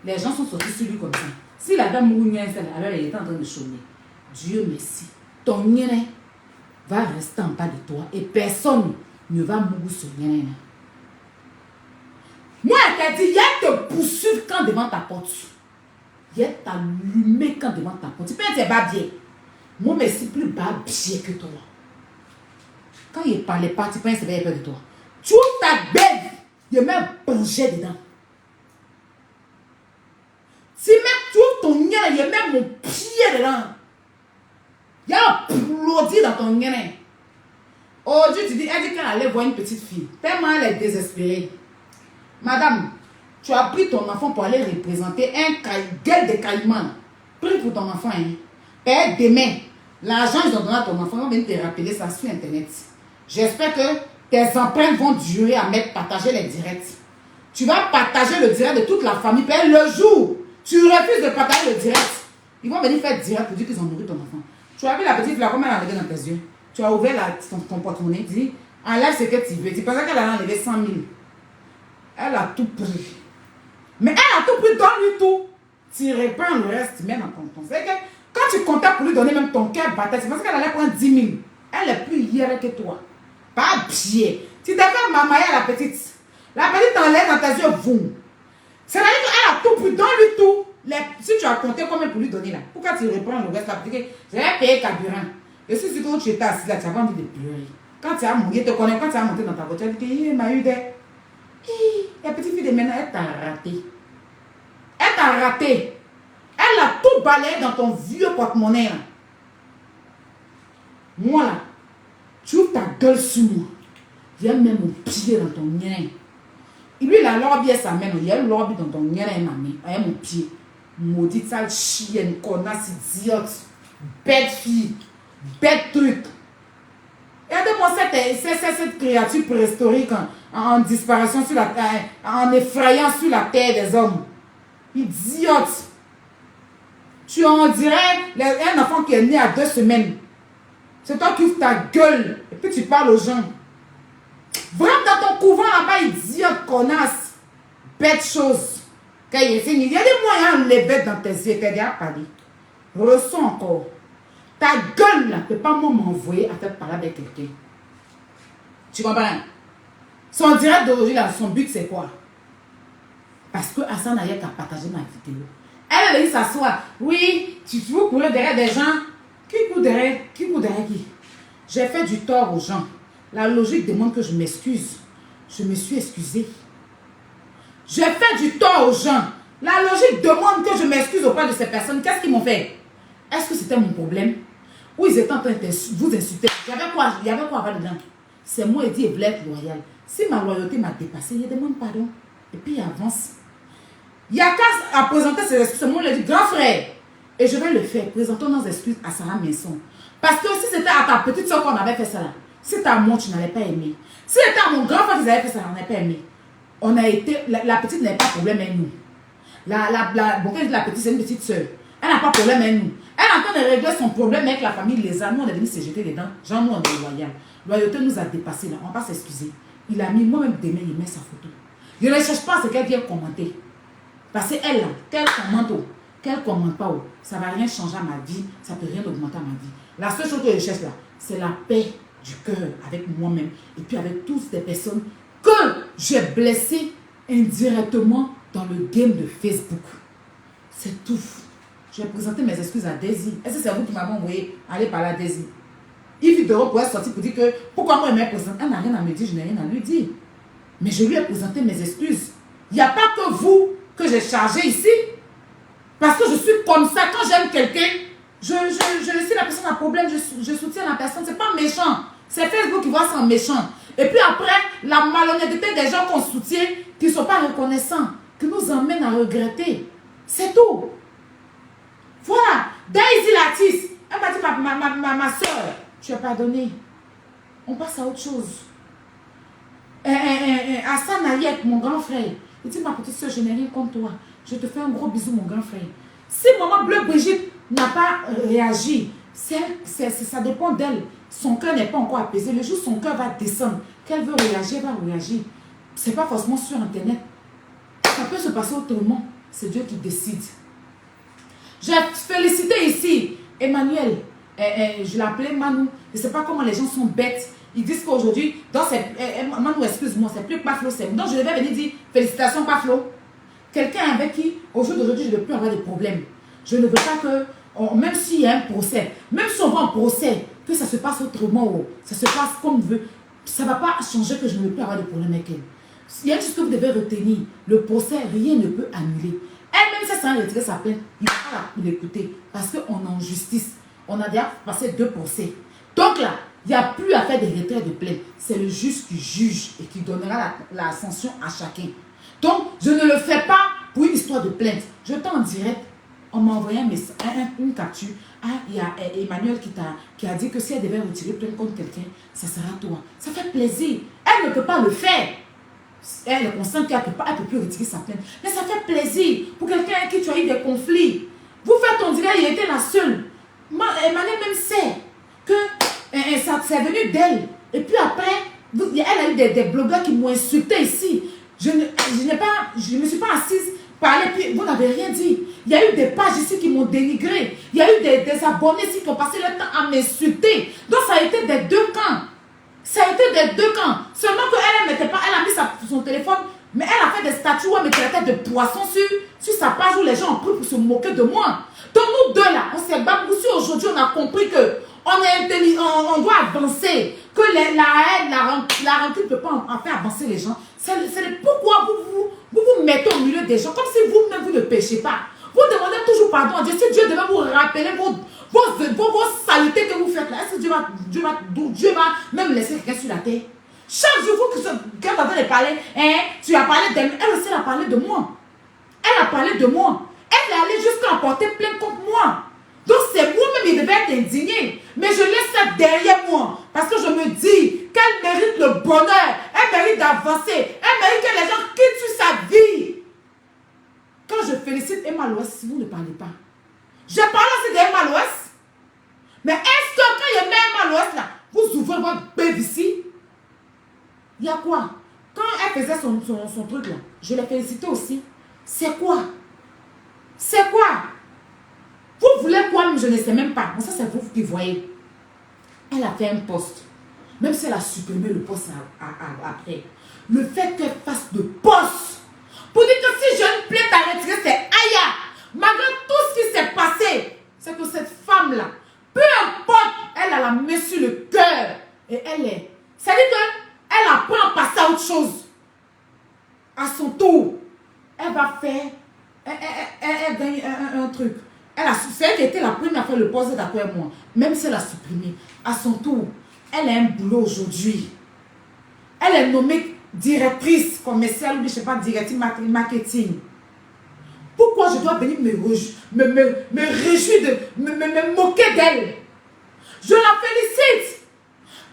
Les gens sont sortis sur lui comme ça. S'il avait mouru Nianessa là, alors il était en train de chômer. Dieu merci. Ton Nianessa va rester en bas de toi et personne ne va mourir sur Nianessa. Moi, elle t'a dit, il y a te poursuivre quand devant ta porte. Il y a t'allumer quand devant ta porte. Tu peux être pas bien. Moi, mais c'est plus bas bien que toi. Quand il ne parlait pas, tu penses qu'il avait peur de toi. Tu ouvres ta bête, il met un plongé dedans. Tu ouvres ton nez, il met mon pied dedans. Il y a un plodit dans ton nez. Aujourd'hui, tu dis, elle dit qu'elle allait voir une petite fille. Tellement elle est désespérée. Madame, tu as pris ton enfant pour aller représenter un gueule de caïman. Prie pour ton enfant. Hein. Père, demain, l'argent ils ont donné à ton enfant, on va venir te rappeler ça sur Internet. J'espère que tes empreintes vont durer à mettre partager les directs. Tu vas partager le direct de toute la famille. Père, le jour, tu refuses de partager le direct. Ils vont venir faire direct pour dire qu'ils ont nourri ton enfant. Tu as vu la petite là, comment elle a regardé dans tes yeux. Tu as ouvert ton porte-monnaie, tu dis, enlève ce que tu veux. Tu pensais qu'elle allait enlever 100 000. Elle a tout pris. Mais elle a tout pris, donne-lui tout. Tu reprends le reste, tu mets dans ton compte. C'est que quand tu comptais pour lui donner même ton cœur battait, tu pensais qu'elle allait prendre 10 000. Elle est plus hier que toi. Pas bien. Tu t'avais mamaillé à la petite. La petite enlève dans tes yeux, boum. C'est-à-dire qu'elle a tout pris, donne-lui tout. Si tu as compté combien pour lui donner là, pourquoi tu reprends le reste là? Parce que j'avais payé carburant. Et si tu étais assis là, tu avais envie de pleurer. Quand tu as monté, tu connais, quand tu as monté dans ta voiture, tu as dit, il m'a eu des. La petite fille de maintenant, elle t'a raté. Elle t'a raté. Elle a tout balayé dans ton vieux porte-monnaie là. Moi là, tu ouvres ta gueule sur moi. Viens mettre mon pied dans ton nien. Et lui, la lobby est sa main. Il y a le lobby dans ton nien et ma main. Il y a mon pied. Maudite sale chienne, connasse, idiote. Bête fille. Bête truc. Regardez-moi cette créature préhistorique en disparition sur la terre, en effrayant sur la terre des hommes. Idiote. Tu en dirais un enfant qui est né à 2 semaines. C'est toi qui ouvres ta gueule et puis tu parles aux gens. Vraiment dans ton couvent là-bas, idiote, connasse, bête chose. Il y a des moyens de les bêtes dans tes yeux, t'es déjà parlé. Ressens encore. Ta gueule là, ne peut pas m'envoyer à faire parler avec quelqu'un. Tu comprends? Son direct d'aujourd'hui là, son but c'est quoi? Parce que Hassan n'a qu'à partager ma vidéo. Elle a dit s'asseoir. Oui, tu veux courir derrière des gens. Qui court derrière qui? J'ai fait du tort aux gens. La logique demande que je m'excuse. Je me suis excusée. J'ai fait du tort aux gens. La logique demande que je m'excuse auprès de ces personnes. Qu'est-ce qu'ils m'ont fait? Est-ce que c'était mon problème? Ou ils étaient en train de vous insulter? Il y avait quoi avoir dedans? C'est moi, il dit, il voulait être loyal. Si ma loyauté m'a dépassé, il demande pardon. Et puis il avance. Yaka a présenté ses excuses. Moi, il a dit, grand frère, et je vais le faire. Présentons nos excuses à Sarah Maison. Parce que si c'était à ta petite soeur qu'on avait fait ça là, si c'était à moi, tu n'allais pas aimer. Si c'était à mon grand frère qu'ils avaient fait ça, on n'allait pas aimé. On a été, la petite n'avait pas de problème avec nous. La petite, c'est une petite soeur. Elle n'a pas de problème avec nous. Elle est en train de régler son problème avec la famille, les amis. Nous, on est venu se jeter dedans. Genre, nous, on est loyal. Loyauté nous a dépassé là. On ne va pas s'excuser. Il a mis, moi-même, demain, il met sa photo. Je ne cherche pas ce qu'elle vient commenter. Parce qu'elle, là, qu'elle commente ou qu'elle commente pas, ça ne va rien changer à ma vie. Ça ne peut rien augmenter à ma vie. La seule chose que je cherche là, c'est la paix du cœur avec moi-même. Et puis avec toutes ces personnes que j'ai blessées indirectement dans le game de Facebook. C'est tout. Je vais présenter mes excuses à Daisy. Est-ce que c'est vous qui m'avez envoyé aller parler à Daisy? Yves Doro pourrait sortir pour dire que pourquoi moi elle m'a présenté. Elle n'a rien à me dire, je n'ai rien à lui dire. Mais je lui ai présenté mes excuses. Il n'y a pas que vous que j'ai chargé ici. Parce que je suis comme ça. Quand j'aime quelqu'un, je laisse la personne à problème, je soutiens la personne. C'est pas méchant. C'est Facebook qui voit ça en méchant. Et puis après, la malhonnêteté des gens qu'on soutient, qui ne sont pas reconnaissants, qui nous emmène à regretter. C'est tout. Voilà. Daisy Latis, elle m'a dit, ma soeur, tu as pardonné. On passe à autre chose. Hassan Ayek, mon grand frère, il dit, ma petite soeur, je n'ai rien contre toi. Je te fais un gros bisou, mon grand frère. Si maman Bleu Brigitte n'a pas réagi, ça dépend d'elle. Son cœur n'est pas encore apaisé. Le jour où son cœur va descendre, qu'elle veut réagir, elle va réagir. Ce n'est pas forcément sur Internet. Ça peut se passer autrement. C'est Dieu qui décide. J'ai félicité ici Emmanuel. Je l'appelais Manu. Je ne sais pas comment les gens sont bêtes. Ils disent qu'aujourd'hui, dans cette... Manu, excuse-moi, c'est plus Paflo, c'est... Donc je devais venir dire félicitations Paflo. Quelqu'un avec qui, au jour d'aujourd'hui, je ne veux plus avoir de problème. Je ne veux pas que, même s'il y a un procès, même si on va en procès, que ça se passe autrement, ça se passe comme on veut, ça ne va pas changer que je ne veux plus avoir de problème avec elle. Il y a une chose que vous devez retenir, le procès, rien ne peut annuler. Elle-même, si elle s'en retirer sa plainte, il va pas l'écouter parce qu'on est en justice. On a déjà passé 2 procès. Donc là, il n'y a plus à faire des retraits de plainte. C'est le juge qui juge et qui donnera la sanction à chacun. Donc, je ne le fais pas pour une histoire de plainte. Je t'en direct. On m'a envoyé une capture. Ah, il y a Emmanuel qui a dit que si elle devait retirer plainte contre quelqu'un, ça sera toi. Ça fait plaisir. Elle ne peut pas le faire. Elle est consciente qu'elle ne peut plus retirer sa plainte. Mais ça fait plaisir pour quelqu'un avec qui tu as eu des conflits. Vous faites on dirait qu'il était la seule. Emmanuel même sait que c'est venu d'elle. Et puis après, elle a eu des blogueurs qui m'ont insulté ici. Je ne me suis pas assise, parler, puis vous n'avez rien dit. Il y a eu des pages ici qui m'ont dénigré. Il y a eu des abonnés ici qui ont passé le temps à m'insulter. Donc ça a été des deux camps. Ça a été des deux camps. Seulement qu'elle ne mettait pas, elle a mis son téléphone, mais elle a fait des statuts où elle mettait la tête de poisson sur sa page où les gens ont pris pour se moquer de moi. Donc nous deux là, on s'est battu. Aujourd'hui, on a compris que on est intelligent, on doit avancer. Que la haine, la rancune ne peut pas en faire avancer les gens. C'est pourquoi vous mettez au milieu des gens, comme si vous-même vous ne péchez pas. Vous demandez toujours pardon à Dieu. Si Dieu devait vous rappeler vos saletés que vous faites là, est-ce que Dieu va même laisser quelqu'un sur la terre? Chaque jour, quand tu es en train de parler, tu as parlé d'elle, elle aussi a parlé de moi. Elle a parlé de moi. Elle est allée jusqu'à porter plainte contre moi. Donc c'est moi-même, il devait être indigné. Mais je laisse ça derrière moi. Parce que je me dis qu'elle mérite le bonheur. Elle mérite d'avancer. Elle mérite que les gens quittent sur sa vie. Quand je félicite Emma Loès, si vous ne parlez pas. Je parle aussi d'Emma Loès. Mais est-ce que quand il y a Emma Loès là, vous ouvrez votre bébé ici? Il y a quoi? Quand elle faisait son truc là, je l'ai félicité aussi. C'est quoi? C'est quoi? Vous voulez quoi? Je ne sais même pas. Mais ça, c'est vous qui voyez. Elle a fait un post. Même si elle a supprimé le post après. Le fait qu'elle fasse de post. Pour dire que si j'ai une plainte à retirer, c'est Aya. Malgré tout ce qui s'est passé, c'est que cette femme-là, peu importe, elle a la main sur le cœur. Et elle est. C'est-à-dire qu'elle apprend à passer à autre chose. À son tour. Elle va faire elle gagne un truc. C'est elle qui était la première à faire le poste d'après moi. Même si elle a supprimé. À son tour, elle a un boulot aujourd'hui. Elle est nommée directrice commerciale ou je ne sais pas, directrice marketing. Pourquoi je dois venir me réjouir, me moquer d'elle? Je la félicite.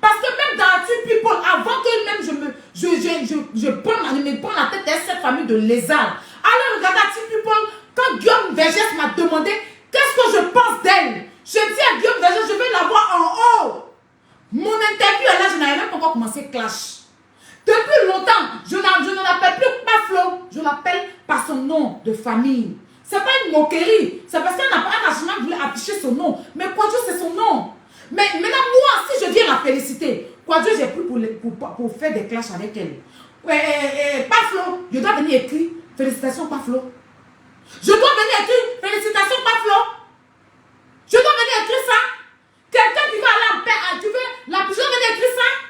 Parce que même dans la Team People, avant que même je prends la tête de cette famille de lézards, allez regarder la Team People, quand Guillaume Vergès m'a demandé qu'est-ce que je pense d'elle, je dis à Guillaume Vergès, je vais la voir en haut. Mon interview est là, je n'avais même pas encore commencé Clash. Depuis longtemps, je ne l'appelle plus Paflo, je l'appelle par son nom de famille. Ce n'est pas une moquerie, c'est parce qu'elle n'a pas un voulu afficher son nom. Mais Quadjo, c'est son nom. Mais maintenant, moi, si je viens la féliciter, Quadjo, j'ai pris pour faire des clashs avec elle. Paflo, je dois venir écrire félicitations Paflo. Je dois venir écrire félicitations Paflo. Je dois venir écrire ça. Quelqu'un qui va aller en paix, tu veux la je dois venir écrire ça.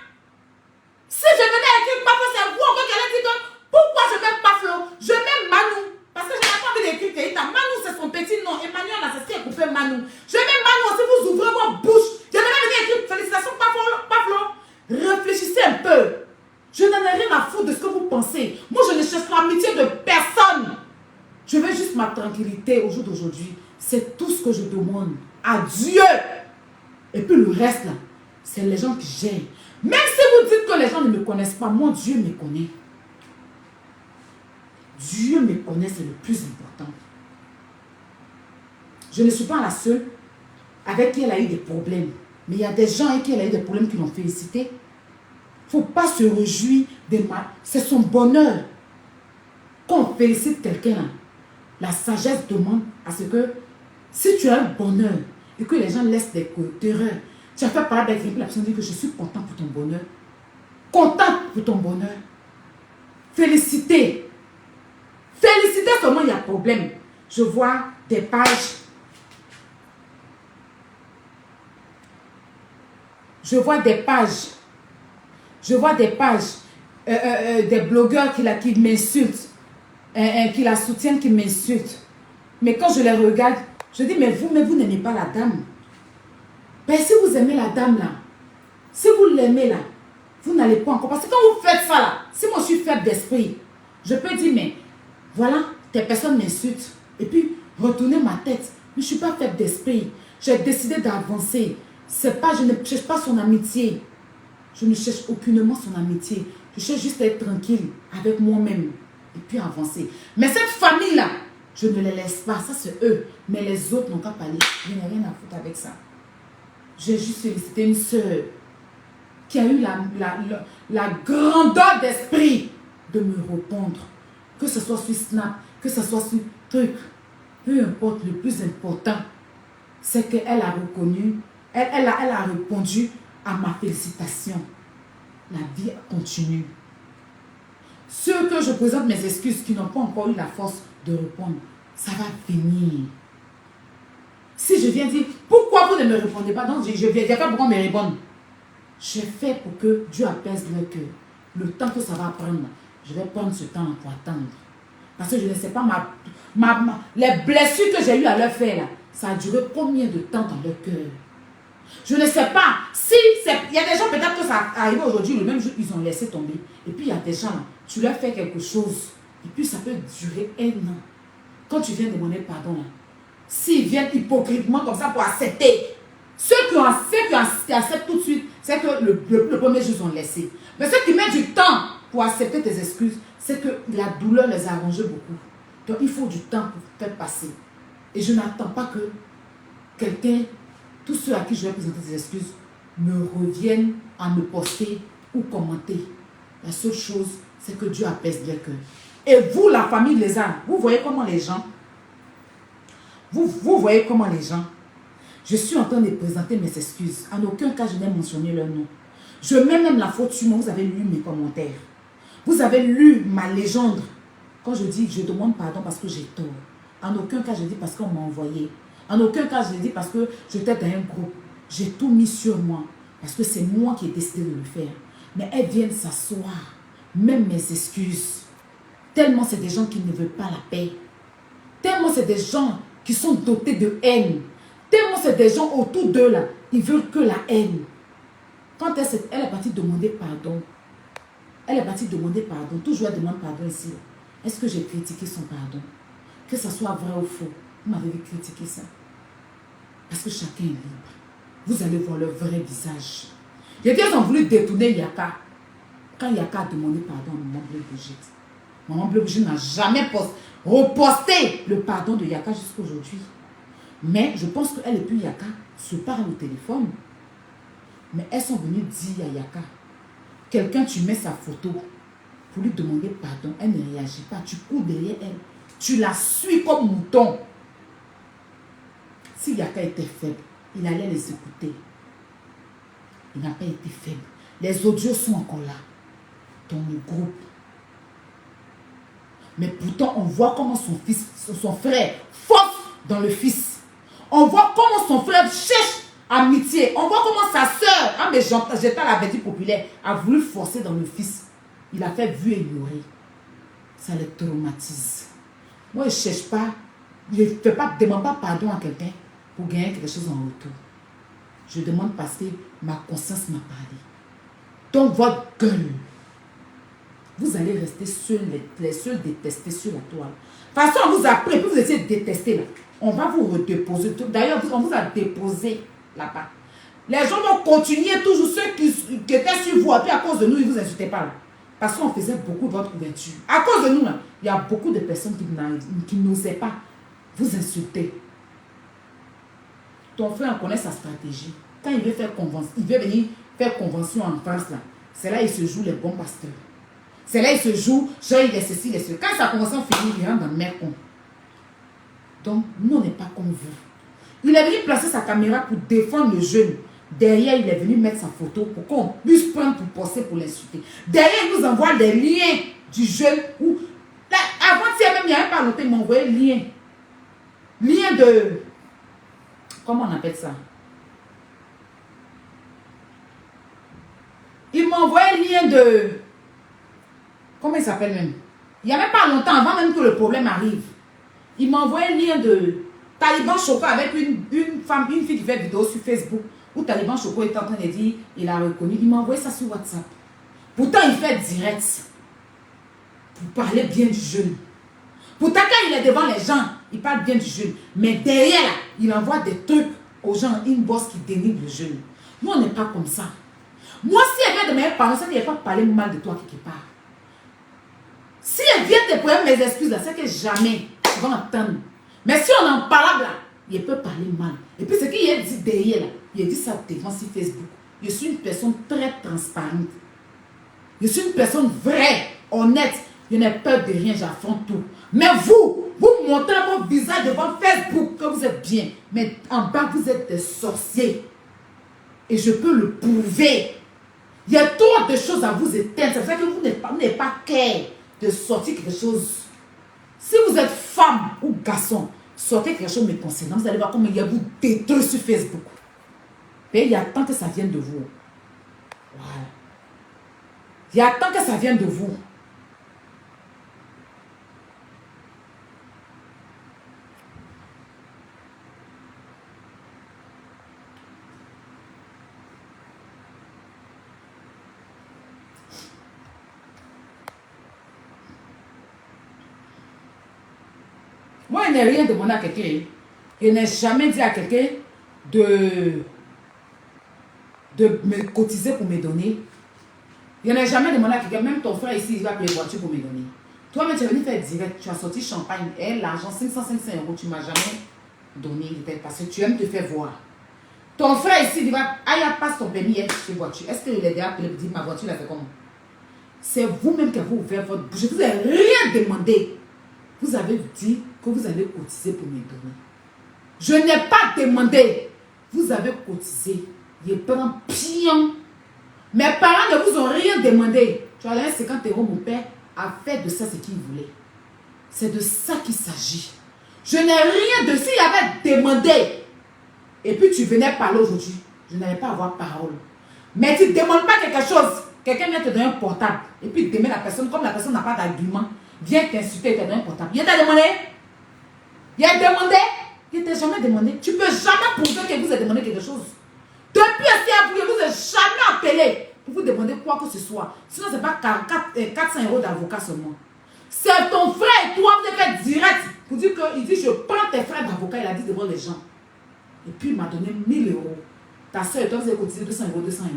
Si je venais écrire Paflo, c'est vous encore qu'elle a dit que pourquoi je m'aime Paflo? Je m'aime Manu. Parce que je n'ai pas envie d'écrire Keita. Manu, c'est son petit nom. Emmanuel a cessé de couper Manu. Je m'aime Manu aussi, vous ouvrez vos bouches. Je devais venir écrire félicitations Paflo. Réfléchissez un peu. Je n'en ai rien à foutre de ce que vous pensez. Moi, je ne cherche l'amitié de personne. Je veux juste ma tranquillité au jour d'aujourd'hui. C'est tout ce que je demande à Dieu. Et puis le reste, là, c'est les gens qui gèrent. Même si vous dites que les gens ne me connaissent pas, moi, Dieu me connaît. Dieu me connaît, c'est le plus important. Je ne suis pas la seule avec qui elle a eu des problèmes. Mais il y a des gens avec qui elle a eu des problèmes qui l'ont félicité. Il ne faut pas se réjouir des mal. C'est son bonheur. Quand on félicite quelqu'un, la sagesse demande à ce que si tu as un bonheur et que les gens laissent des terreurs, tu as fait parler avec la personne dit que je suis content pour ton bonheur. Content pour ton bonheur. Féliciter. Féliciter seulement, il y a problème. Je vois des pages. Je vois des blogueurs qui m'insultent, qui la soutiennent, qui m'insultent. Mais quand je les regarde, je dis, mais vous n'aimez pas la dame. Mais si vous aimez la dame là, si vous l'aimez là, vous n'allez pas encore. Parce que quand vous faites ça là, si moi je suis faible d'esprit, je peux dire, mais voilà, tes personnes m'insultent. Et puis, retourner ma tête. Mais je ne suis pas faible d'esprit. J'ai décidé d'avancer. Je ne cherche pas son amitié. Je ne cherche aucunement son amitié. Je cherche juste à être tranquille avec moi-même. Et puis avancer. Mais cette famille-là, je ne les laisse pas. Ça, c'est eux. Mais les autres n'ont qu'à parler. Je n'ai rien à foutre avec ça. J'ai juste félicité une soeur qui a eu la grandeur d'esprit de me répondre. Que ce soit sur Snap, que ce soit sur truc. Peu importe, le plus important, c'est qu'elle a reconnu, elle a répondu à ma félicitation. La vie continue. Ceux que je présente mes excuses qui n'ont pas encore eu la force de répondre, ça va venir. Si je viens dire, pourquoi vous ne me répondez pas? Donc, je viens pas pourquoi me répondre. J'ai fait pour que Dieu apaise leur cœur. Le temps que ça va prendre, je vais prendre ce temps pour attendre. Parce que je ne sais pas, les blessures que j'ai eues à leur faire, là, ça a duré combien de temps dans leur cœur? Je ne sais pas. Si il y a des gens, peut-être que ça arrive aujourd'hui, le même jour, ils ont laissé tomber. Et puis, il y a des gens, là, tu leur fais quelque chose. Et puis, ça peut durer 1 an. Quand tu viens demander pardon, là, s'ils viennent hypocritement comme ça pour accepter, ceux qui acceptent tout de suite, c'est que le premier jour, ils ont laissé. Mais ceux qui mettent du temps pour accepter tes excuses, c'est que la douleur les a arrangés beaucoup. Donc, il faut du temps pour faire passer. Et je n'attends pas que quelqu'un, tous ceux à qui je vais présenter des excuses, me reviennent à me poster ou commenter. La seule chose, c'est que Dieu apaise leur cœur. Et vous, la famille Lézard, vous voyez comment les gens, je suis en train de présenter mes excuses. En aucun cas, je n'ai mentionné leur nom. Je mets même la faute sur moi. Vous avez lu mes commentaires. Vous avez lu ma légende. Quand je dis, je demande pardon parce que j'ai tort. En aucun cas, je dis parce qu'on m'a envoyé. En aucun cas, je dis parce que j'étais dans un groupe. J'ai tout mis sur moi. Parce que c'est moi qui ai décidé de le faire. Mais elles viennent s'asseoir. Même mes excuses. Tellement c'est des gens qui ne veulent pas la paix. Tellement c'est des gens qui sont dotés de haine. Tellement c'est des gens autour d'eux là. Ils veulent que la haine. Quand elle est partie demander pardon. Elle est partie demander pardon. Toujours elle demande pardon ici. Est-ce que j'ai critiqué son pardon? Que ce soit vrai ou faux. Vous m'avez vu critiquer ça. Parce que chacun est libre. Vous allez voir leur vrai visage. Il y a des gens qui ont voulu détourner Yaka. Quand Yaka a demandé pardon à Maman Bleu Brigitte. Maman Bleu Brigitte n'a jamais reposté le pardon de Yaka jusqu'à aujourd'hui. Mais je pense qu'elle et puis Yaka se parlent au téléphone. Mais elles sont venues dire à Yaka, quelqu'un, tu mets sa photo pour lui demander pardon. Elle ne réagit pas. Tu cours derrière elle. Tu la suis comme mouton. Si Yaka était faible, il allait les écouter. Il n'a pas été faible. Les audios sont encore là, dans le groupe. Mais pourtant, on voit comment son frère force dans le fils. On voit comment son frère cherche amitié. On voit comment sa soeur, mais j'étais à la vertu populaire, a voulu forcer dans le fils. Il a fait vu et ignorer. Ça les traumatise. Moi, je ne cherche pas, je ne demande pas pardon à quelqu'un pour gagner quelque chose en retour. Je demande parce que ma conscience m'a parlé. Donc, votre gueule, vous allez rester seuls, les seuls détestés sur la toile. De toute façon, on vous a pris, puis vous étiez détestés là. On va vous redéposer. D'ailleurs, on vous a déposé là-bas. Les gens vont continuer toujours, ceux qui étaient sur vous, et puis à cause de nous, ils ne vous insultaient pas là. Parce qu'on faisait beaucoup de votre couverture. À cause de nous, là, il y a beaucoup de personnes qui n'osaient pas vous insulter. Ton frère connaît sa stratégie. Quand il veut faire convention, il veut venir faire convention en France, là, c'est là il se joue les bons pasteurs. C'est là il se joue, genre il est ceci, il est ceci. Quand sa convention finit, il rentre dans le mer con. Donc, nous, on n'est pas comme vous. Il est venu placer sa caméra pour défendre le jeune. Derrière, il est venu mettre sa photo pour qu'on puisse prendre pour passer pour l'insulter. Derrière, il nous envoie les liens du jeune. Avant-hier même, il n'y avait pas longtemps, il m'a envoyé le lien. Lien de... Comment on appelle ça? Il m'a envoyé le lien de... Comment il s'appelle même? Il n'y avait pas longtemps, avant même que le problème arrive. Il m'a envoyé le lien de Taliban Choco avec une femme, une fille qui fait vidéo sur Facebook. Où Taliban Choco est en train de dire, il a reconnu. Il m'a envoyé ça sur WhatsApp. Pourtant, il fait direct. Pour parler bien du jeune. Pourtant, quand il est devant les gens, il parle bien du jeune. Mais derrière, là, il envoie des trucs aux gens, une bosse qui dénigre le jeune. Nous, on n'est pas comme ça. Moi, si elle vient de mes parents, ça ne veut pas parler mal de toi quelque part. Si elle vient te prendre mes excuses, là, c'est que jamais tu vas entendre. Mais si on en parle là, il peut parler mal. Et puis ce qu'il a dit derrière là, il a dit ça devant sur Facebook. Je suis une personne très transparente. Je suis une personne vraie, honnête. Je n'ai peur de rien, j'affronte tout. Mais vous montrez votre visage devant Facebook que vous êtes bien. Mais en bas, vous êtes des sorciers. Et je peux le prouver. Il y a trop de choses à vous éteindre. C'est vrai que vous n'êtes pas clair de sortir quelque chose. Si vous êtes femme ou garçon, sortez quelque chose me concernant. Vous allez voir comment il y a vous détruire sur Facebook. Et il y a tant que ça vienne de vous. Voilà. Il y a tant que ça vienne de vous. Moi, je n'ai rien demandé à quelqu'un. Je n'ai jamais dit à quelqu'un de me cotiser pour me donner. Je n'ai jamais demandé à quelqu'un, même ton frère ici, il va payer voiture pour me donner. Toi-même, tu es venu faire direct, tu as sorti champagne, et l'argent, 505 €, tu ne m'as jamais donné, parce que tu aimes te faire voir. Ton frère ici, il va, passe ton permis, chez voiture. Est-ce qu'il est déjà appelé pour dire, ma voiture, il a fait comment? C'est vous-même qui avez ouvert votre bouche. Je ne vous ai rien demandé. Vous avez dit que vous allez cotiser pour me donner. Je n'ai pas demandé. Vous avez cotisé. Je prends pion. Mes parents ne vous ont rien demandé. Tu as l'air 50 €, mon père a fait de ça ce qu'il voulait. C'est de ça qu'il s'agit. Je n'ai rien de... S'il avait demandé, et puis tu venais parler aujourd'hui, je n'allais pas avoir parole. Mais tu ne demandes pas quelque chose. Quelqu'un vient te donner un portable. Et puis demain, la personne, comme la personne n'a pas d'argument, vient t'insulter et te donner un portable. Il t'a demandé. Il a demandé. Il t'a jamais demandé. Tu ne peux jamais prouver que vous avez demandé quelque chose. Depuis ce vous ne vous avez jamais appelé pour vous demander quoi que ce soit. Sinon, ce n'est pas 400 € d'avocat seulement. C'est ton frère et toi, vous avez fait direct. Pour dire qu'il dit, je prends tes frais d'avocat. Il a dit devant les gens. Et puis, il m'a donné 1000 €. Ta soeur et toi, vous avez cotisé 200 €, 200 €.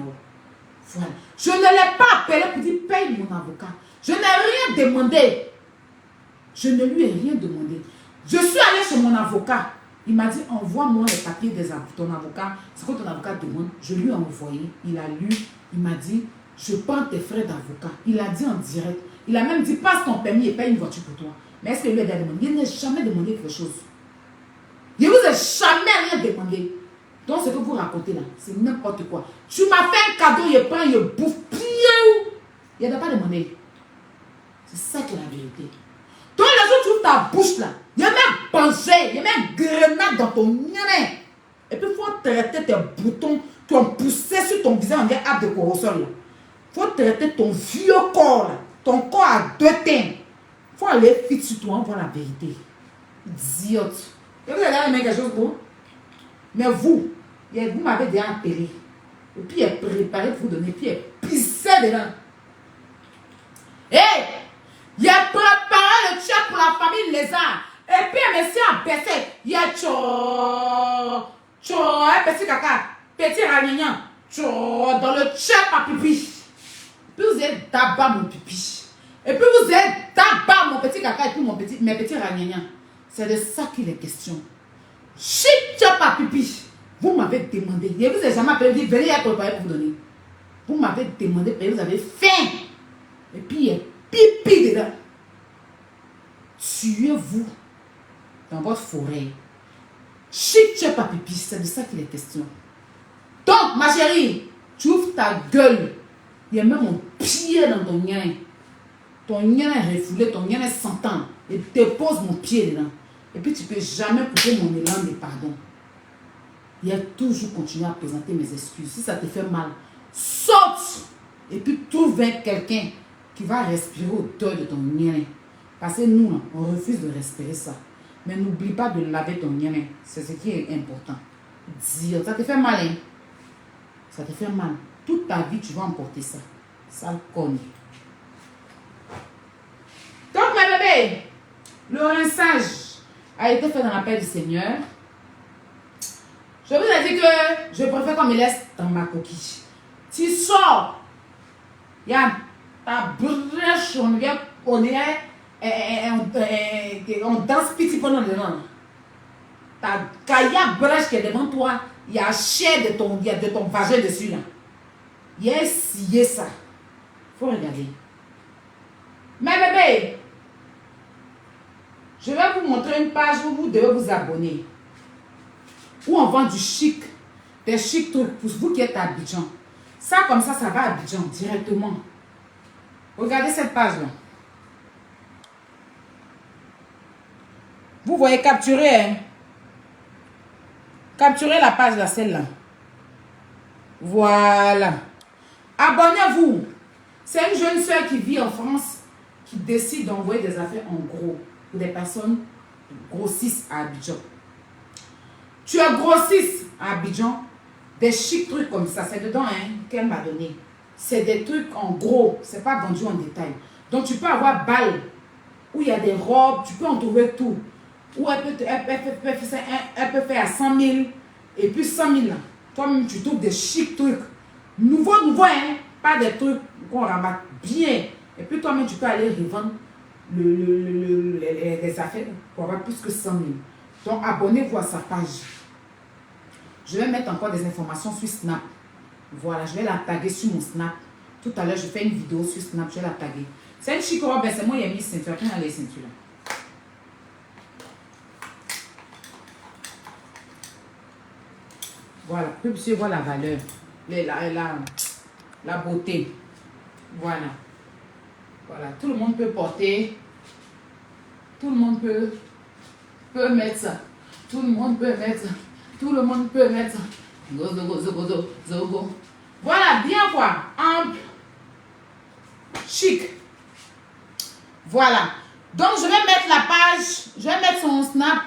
Voilà. Je ne l'ai pas appelé pour dire, paye mon avocat. Je n'ai rien demandé. Je ne lui ai rien demandé. Je suis allé chez mon avocat. Il m'a dit, envoie-moi les papiers de ton avocat. Ce que ton avocat demande, je lui ai envoyé. Il a lu. Il m'a dit, je prends tes frais d'avocat. Il a dit en direct. Il a même dit, passe ton permis et paye une voiture pour toi. Mais est-ce que lui a demandé? Il n'a jamais demandé quelque chose. Je ne vous ai jamais rien demandé. Donc ce que vous racontez là, c'est n'importe quoi. Tu m'as fait un cadeau, il prend, il bouffe. Il n'a pas demandé. C'est ça qui est la vérité. Donc les autres, tu ouvres ta bouche là. Il y a même pensée, il y a même grenade dans ton nez. Et puis il faut traiter tes boutons qui ont poussé sur ton visage en disant arbre de corrosol là. Il faut traiter ton vieux corps là. Ton corps a 2 teintes. Il faut aller vite sur toi, on voit la vérité. Idiote. Et vous allez aimer quelque chose bon? Mais vous m'avez déjà appelé. Et puis il est préparé pour vous donner. Puis il est pissé dedans. Hé! Il a préparé le chèque pour la famille Lézard. Et puis il monsieur a baissé. Il a un petit caca. Petit ragnagnan. Dans le chèque à pipi. Puis vous êtes d'abord mon pipi. Et puis vous êtes d'abord mon petit caca et puis mes petits ragnagnan. C'est de ça qu'il est question. Chip chop à pipi. Vous m'avez demandé. Je vous ai jamais appelé. Dit, venez être préparé pour vous donner. Vous m'avez demandé. Vous avez faim. Et puis il y a pipi dedans. Tuez-vous dans votre forêt. Chip chop à pipi. C'est de ça qu'il est question. Donc, ma chérie, tu ouvres ta gueule. Il y a même un pied dans ton nien. Ton nien est refoulé, ton nien est sentant. Et dépose mon pied dedans. Et puis tu ne peux jamais couper mon élan de pardon. Il a toujours continué à présenter mes excuses. Si ça te fait mal, saute. Et puis trouve quelqu'un qui va respirer autour de ton nien. Parce que nous, on refuse de respirer ça. Mais n'oublie pas de laver ton nien. C'est ce qui est important. Dire, ça te fait mal, hein? Ça te fait mal. Toute ta vie, tu vas emporter ça. Sale conne. Donc, mes bébés, le rinçage a été fait dans la paix du Seigneur. Je vous ai dit que je préfère qu'on me laisse dans ma coquille. Tu sors. Il y a ta brèche, on danse petit peu dans le nom. Ta caillade brèche qui est devant toi, il y a chair de ton vagin dessus là. Il y a scié ça. Il faut regarder. Mais bébé, je vais vous montrer une page où vous devez vous abonner. Où on vend du chic. Des chic trucs pour vous qui êtes à Abidjan. Ça comme ça va à Abidjan directement. Regardez cette page là. Vous voyez capturer. Hein? Capturez la page là, celle-là. Voilà. Abonnez-vous. C'est une jeune soeur qui vit en France qui décide d'envoyer des affaires en gros pour des personnes grossistes à Abidjan. Tu es grossiste à Abidjan, des chic trucs comme ça, c'est dedans hein, qu'elle m'a donné. C'est des trucs en gros, c'est pas vendu en détail. Donc tu peux avoir balle, où il y a des robes, tu peux en trouver tout. Ou elle peut faire à 100 000 et puis 100 000 là. Toi-même tu trouves des chic trucs. Nouveau, hein, pas des trucs qu'on ramasse bien. Et puis toi-même tu peux aller revendre les affaires pour avoir plus que 100 000. Donc abonnez-vous à sa page. Je vais mettre encore des informations sur Snap. Voilà, je vais la taguer sur mon Snap. Tout à l'heure, je fais une vidéo sur Snap, je vais la taguer. C'est une chic robe, c'est moi qui ai mis ceinture. Qui a les ceintures là? Voilà, pour que vous puissiez voir la valeur, la beauté. Voilà. Voilà, tout le monde peut porter. Tout le monde peut mettre ça. Tout le monde peut mettre ça. Tout le monde peut mettre ça. Voilà, bien voir. Ample. Chic. Voilà. Donc, je vais mettre la page. Je vais mettre son Snap.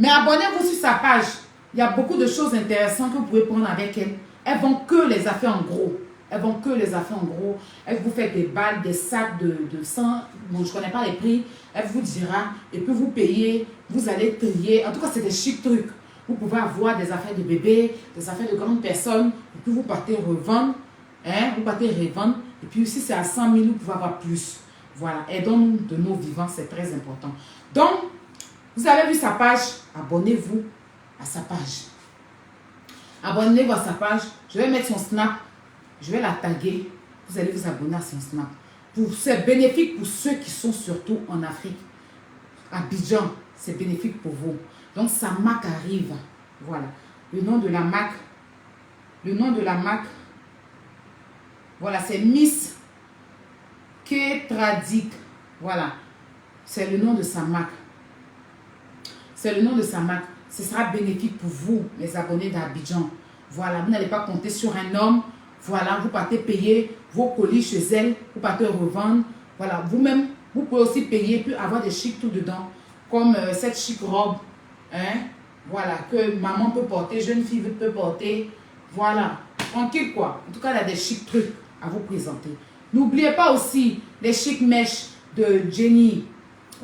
Mais abonnez-vous sur sa page. Il y a beaucoup de choses intéressantes que vous pouvez prendre avec elle. Elles vont que les affaires en gros. Elles vont que les affaires en gros. Elle vous fait des balles, des sacs de sang. Bon, je ne connais pas les prix. Elle vous dira. Et puis vous payez. Vous allez trier. En tout cas, c'est des chics trucs. Vous pouvez avoir des affaires de bébés, des affaires de grandes personnes. Et puis vous partez revendre. Hein? Vous partez revendre. Et puis si c'est à 100 000, vous pouvez avoir plus. Voilà. Aidons-nous de nos vivants. C'est très important. Donc, vous avez vu sa page. Abonnez-vous à sa page. Abonnez-vous à sa page. Je vais mettre son snap. Je vais la taguer. Vous allez vous abonner à son snap. C'est bénéfique pour ceux qui sont surtout en Afrique. Abidjan, c'est bénéfique pour vous. Donc, sa marque arrive. Voilà. Le nom de la marque. Le nom de la marque. Voilà, c'est Miss Ketradik. Voilà. C'est le nom de sa marque. C'est le nom de sa marque. Ce sera bénéfique pour vous, les abonnés d'Abidjan. Voilà, vous n'allez pas compter sur un homme. Voilà, vous partez payer vos colis chez elle. Vous partez revendre. Voilà, vous-même, vous pouvez aussi payer puis avoir des chics tout dedans. Comme cette chic robe. Hein? Voilà, que maman peut porter, jeune fille peut porter. Voilà, tranquille quoi. En tout cas, il y a des chics trucs à vous présenter. N'oubliez pas aussi les chic mèches de Jenny.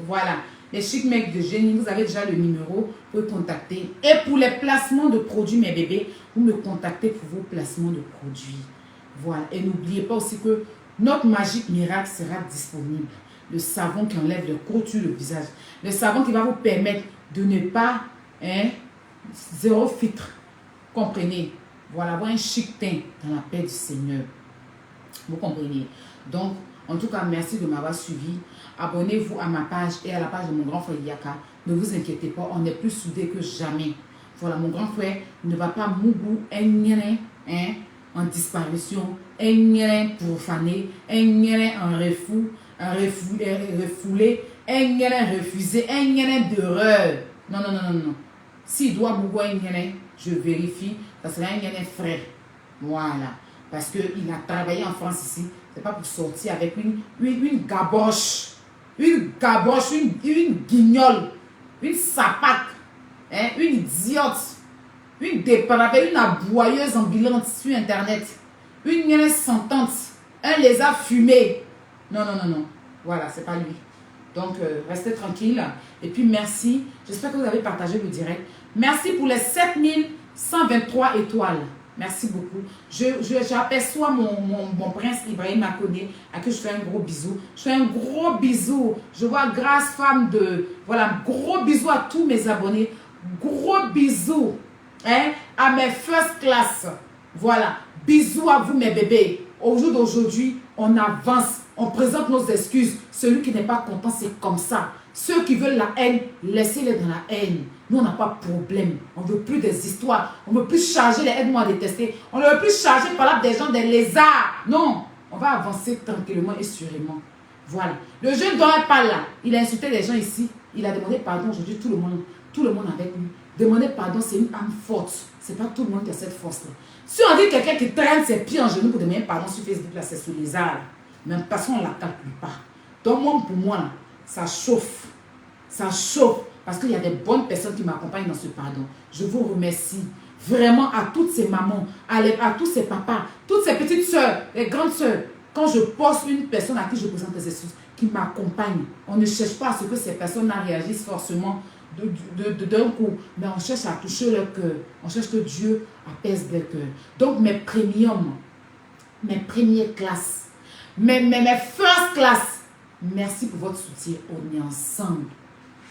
Voilà. Les chic mecs de Jenny, vous avez déjà le numéro, vous pouvez contacter. Et pour les placements de produits, mes bébés, vous me contactez pour vos placements de produits. Voilà. Et n'oubliez pas aussi que notre Magique Miracle sera disponible. Le savon qui enlève le croc sur le visage. Le savon qui va vous permettre de ne pas, zéro filtre. Comprenez? Voilà, avoir un chic teint dans la paix du Seigneur. Vous comprenez? Donc, en tout cas, merci de m'avoir suivi. Abonnez-vous à ma page et à la page de mon grand frère Yaka. Ne vous inquiétez pas, on est plus soudés que jamais. Voilà, mon grand frère ne va pas mougou, en disparition, profané, refoulé, refusé, d'erreur. Non, non, non, non, non. S'il doit mougou, je vérifie, ça sera un frère. Voilà. Parce qu'il a travaillé en France ici. C'est pas pour sortir avec une gaboche. Une gaboche, une guignole. Une sapac. Une idiote. Une dépravée, une aboyeuse ambulante sur Internet. Une mienne sentante. Un lézard fumé. Non, non, non, non. Voilà, c'est pas lui. Donc, restez tranquille. Et puis, merci. J'espère que vous avez partagé le direct. Merci pour les 7123 étoiles. Merci beaucoup. J'aperçois mon prince Ibrahim Akone, à qui je fais un gros bisou. Je fais un gros bisou. Je vois grâce femme de... Voilà, gros bisou à tous mes abonnés. Gros bisou à mes first class. Voilà, bisous à vous mes bébés. Au jour d'aujourd'hui, on avance. On présente nos excuses. Celui qui n'est pas content, c'est comme ça. Ceux qui veulent la haine, laissez-les dans la haine. Nous, on n'a pas de problème. On ne veut plus des histoires. On ne veut plus charger les aides-moi à détester. On ne veut plus charger par là des gens, des lézards. Non, on va avancer tranquillement et sûrement. Voilà. Le jeune dont elle parle là, il a insulté les gens ici. Il a demandé pardon aujourd'hui, tout le monde avec lui. Demander pardon, c'est une âme forte. Ce n'est pas tout le monde qui a cette force-là. Si on dit quelqu'un qui traîne ses pieds en genoux pour demander pardon sur Facebook, là, c'est sous les arts. Même parce qu'on ne la calcule pas. Donc, moi, pour moi, là, ça chauffe. Ça chauffe. Parce qu'il y a des bonnes personnes qui m'accompagnent dans ce pardon. Je vous remercie vraiment à toutes ces mamans, à tous ces papas, toutes ces petites soeurs, les grandes soeurs. Quand je poste une personne à qui je présente des excuses, qui m'accompagne, on ne cherche pas à ce que ces personnes réagissent forcément d'un coup. Mais on cherche à toucher leur cœur. On cherche que Dieu apaise leur cœur. Donc mes premiums, mes premières classes, mes first class, merci pour votre soutien. On est ensemble.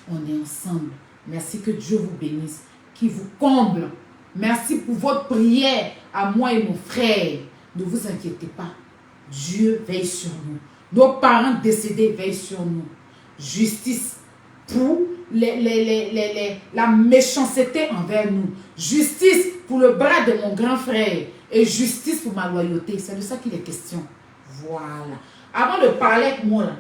On est ensemble. Merci, que Dieu vous bénisse, qu'il vous comble. Merci pour votre prière à moi et mon frère. Ne vous inquiétez pas. Dieu veille sur nous. Nos parents décédés veillent sur nous. Justice pour la méchanceté envers nous. Justice pour le bras de mon grand frère. Et justice pour ma loyauté. C'est de ça qu'il est question. Voilà. Avant de parler avec moi, là,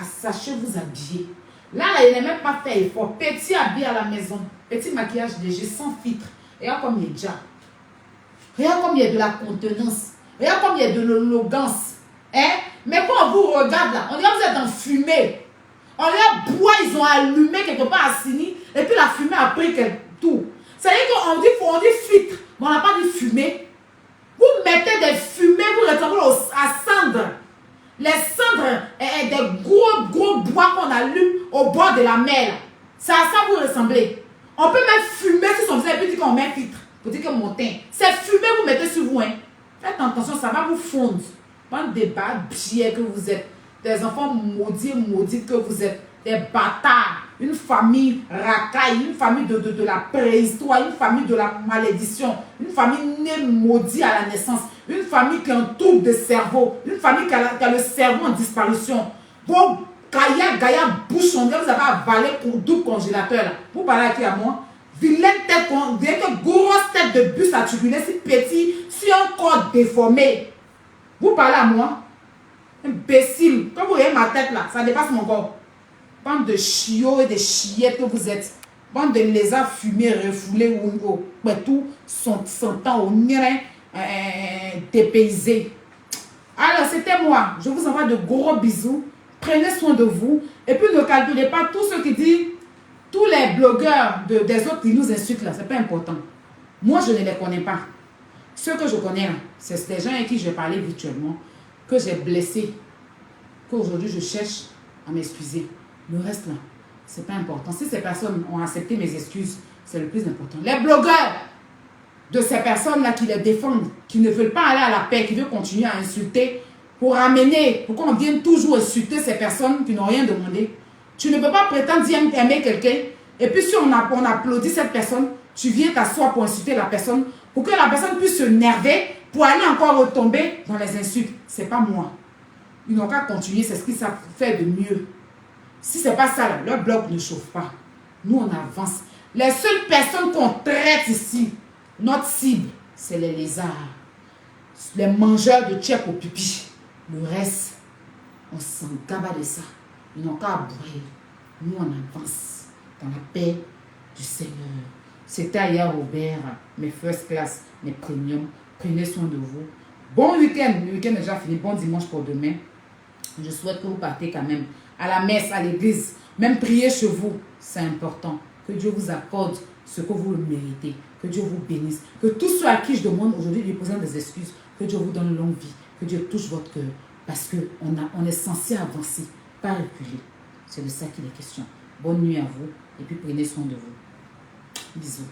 sachez vous habiller. Là, il n'est même pas fait effort. Petit habillé à la maison. Petit maquillage léger, sans filtre. Regarde comme il est déjà. Regarde comme il y a de la contenance. Regarde comme il y a de l'élégance. Mais quand on vous regarde là, on dirait que vous êtes en fumée. On les bois, ils ont allumé quelque part à Sini. Et puis la fumée a pris tout. C'est-à-dire qu'on dit filtre, mais on n'a pas dit fumée. Vous mettez des fumées, vous ressemblez à cendres. Les cendres et des gros bois qu'on allume au bord de la mer. C'est à ça que vous ressemblez. On peut même fumer sur son visage et puis dire qu'on met un filtre. Pour dire que mon teint. C'est fumée vous mettez sur vous. Hein. Faites attention, ça va vous fondre. Bande de barbiers que vous êtes. Des enfants maudits, maudites que vous êtes. Des bâtards. Une famille racaille. Une famille de la préhistoire. Une famille de la malédiction. Une famille née maudite à la naissance. Une famille qui a un trouble de cerveau. Une famille qui a le cerveau en disparition. Vos gaïa bouchon, vous avez avalé pour double congélateur. Là. Vous parlez à qui à moi? Vilaine tête, grosse tête de bus articulé, si petit, si un corps déformé. Vous parlez à moi? Imbécile. Quand vous voyez ma tête là, ça dépasse mon corps. Bande de chiots et de chillettes que vous êtes. Bande de lézards fumés, refoulés ou tout, sentant au nez dépaysé. Alors, c'était moi. Je vous envoie de gros bisous. Prenez soin de vous. Et puis, ne calculez pas tous ceux qui disent, tous les blogueurs des autres qui nous insultent là. C'est pas important. Moi, je ne les connais pas. Ceux que je connais là, c'est des gens avec qui je parlais virtuellement, que j'ai blessés, qu'aujourd'hui je cherche à m'excuser. Le reste là, c'est pas important. Si ces personnes ont accepté mes excuses, c'est le plus important. Les blogueurs de ces personnes-là qui les défendent, qui ne veulent pas aller à la paix, qui veulent continuer à insulter, pour amener, pour qu'on vienne toujours insulter ces personnes qui n'ont rien demandé. Tu ne peux pas prétendre aimer quelqu'un, et puis si on applaudit cette personne, tu viens t'asseoir pour insulter la personne, pour que la personne puisse se nerver, pour aller encore retomber dans les insultes. C'est pas moi. Ils n'ont qu'à continuer, c'est ce qu'ils savent faire de mieux. Si c'est pas ça, là, leur blog ne chauffe pas. Nous, on avance. Les seules personnes qu'on traite ici, notre cible, c'est les lézards. Les mangeurs de tchèques au pipi. Le reste, on s'en gaba de ça. Ils n'ont qu'à bourrer. Nous, on avance dans la paix du Seigneur. C'était Aya Robert, mes first class, mes premium. Prenez soin de vous. Bon week-end. Le week-end est déjà fini. Bon dimanche pour demain. Je souhaite que vous partez quand même à la messe, à l'église. Même prier chez vous, c'est important. Que Dieu vous accorde ce que vous méritez. Que Dieu vous bénisse. Que tous ceux à qui je demande aujourd'hui de lui poser des excuses, que Dieu vous donne longue vie. Que Dieu touche votre cœur. Parce qu'on est censé avancer, pas reculer. C'est de ça qu'il est question. Bonne nuit à vous. Et puis prenez soin de vous. Bisous.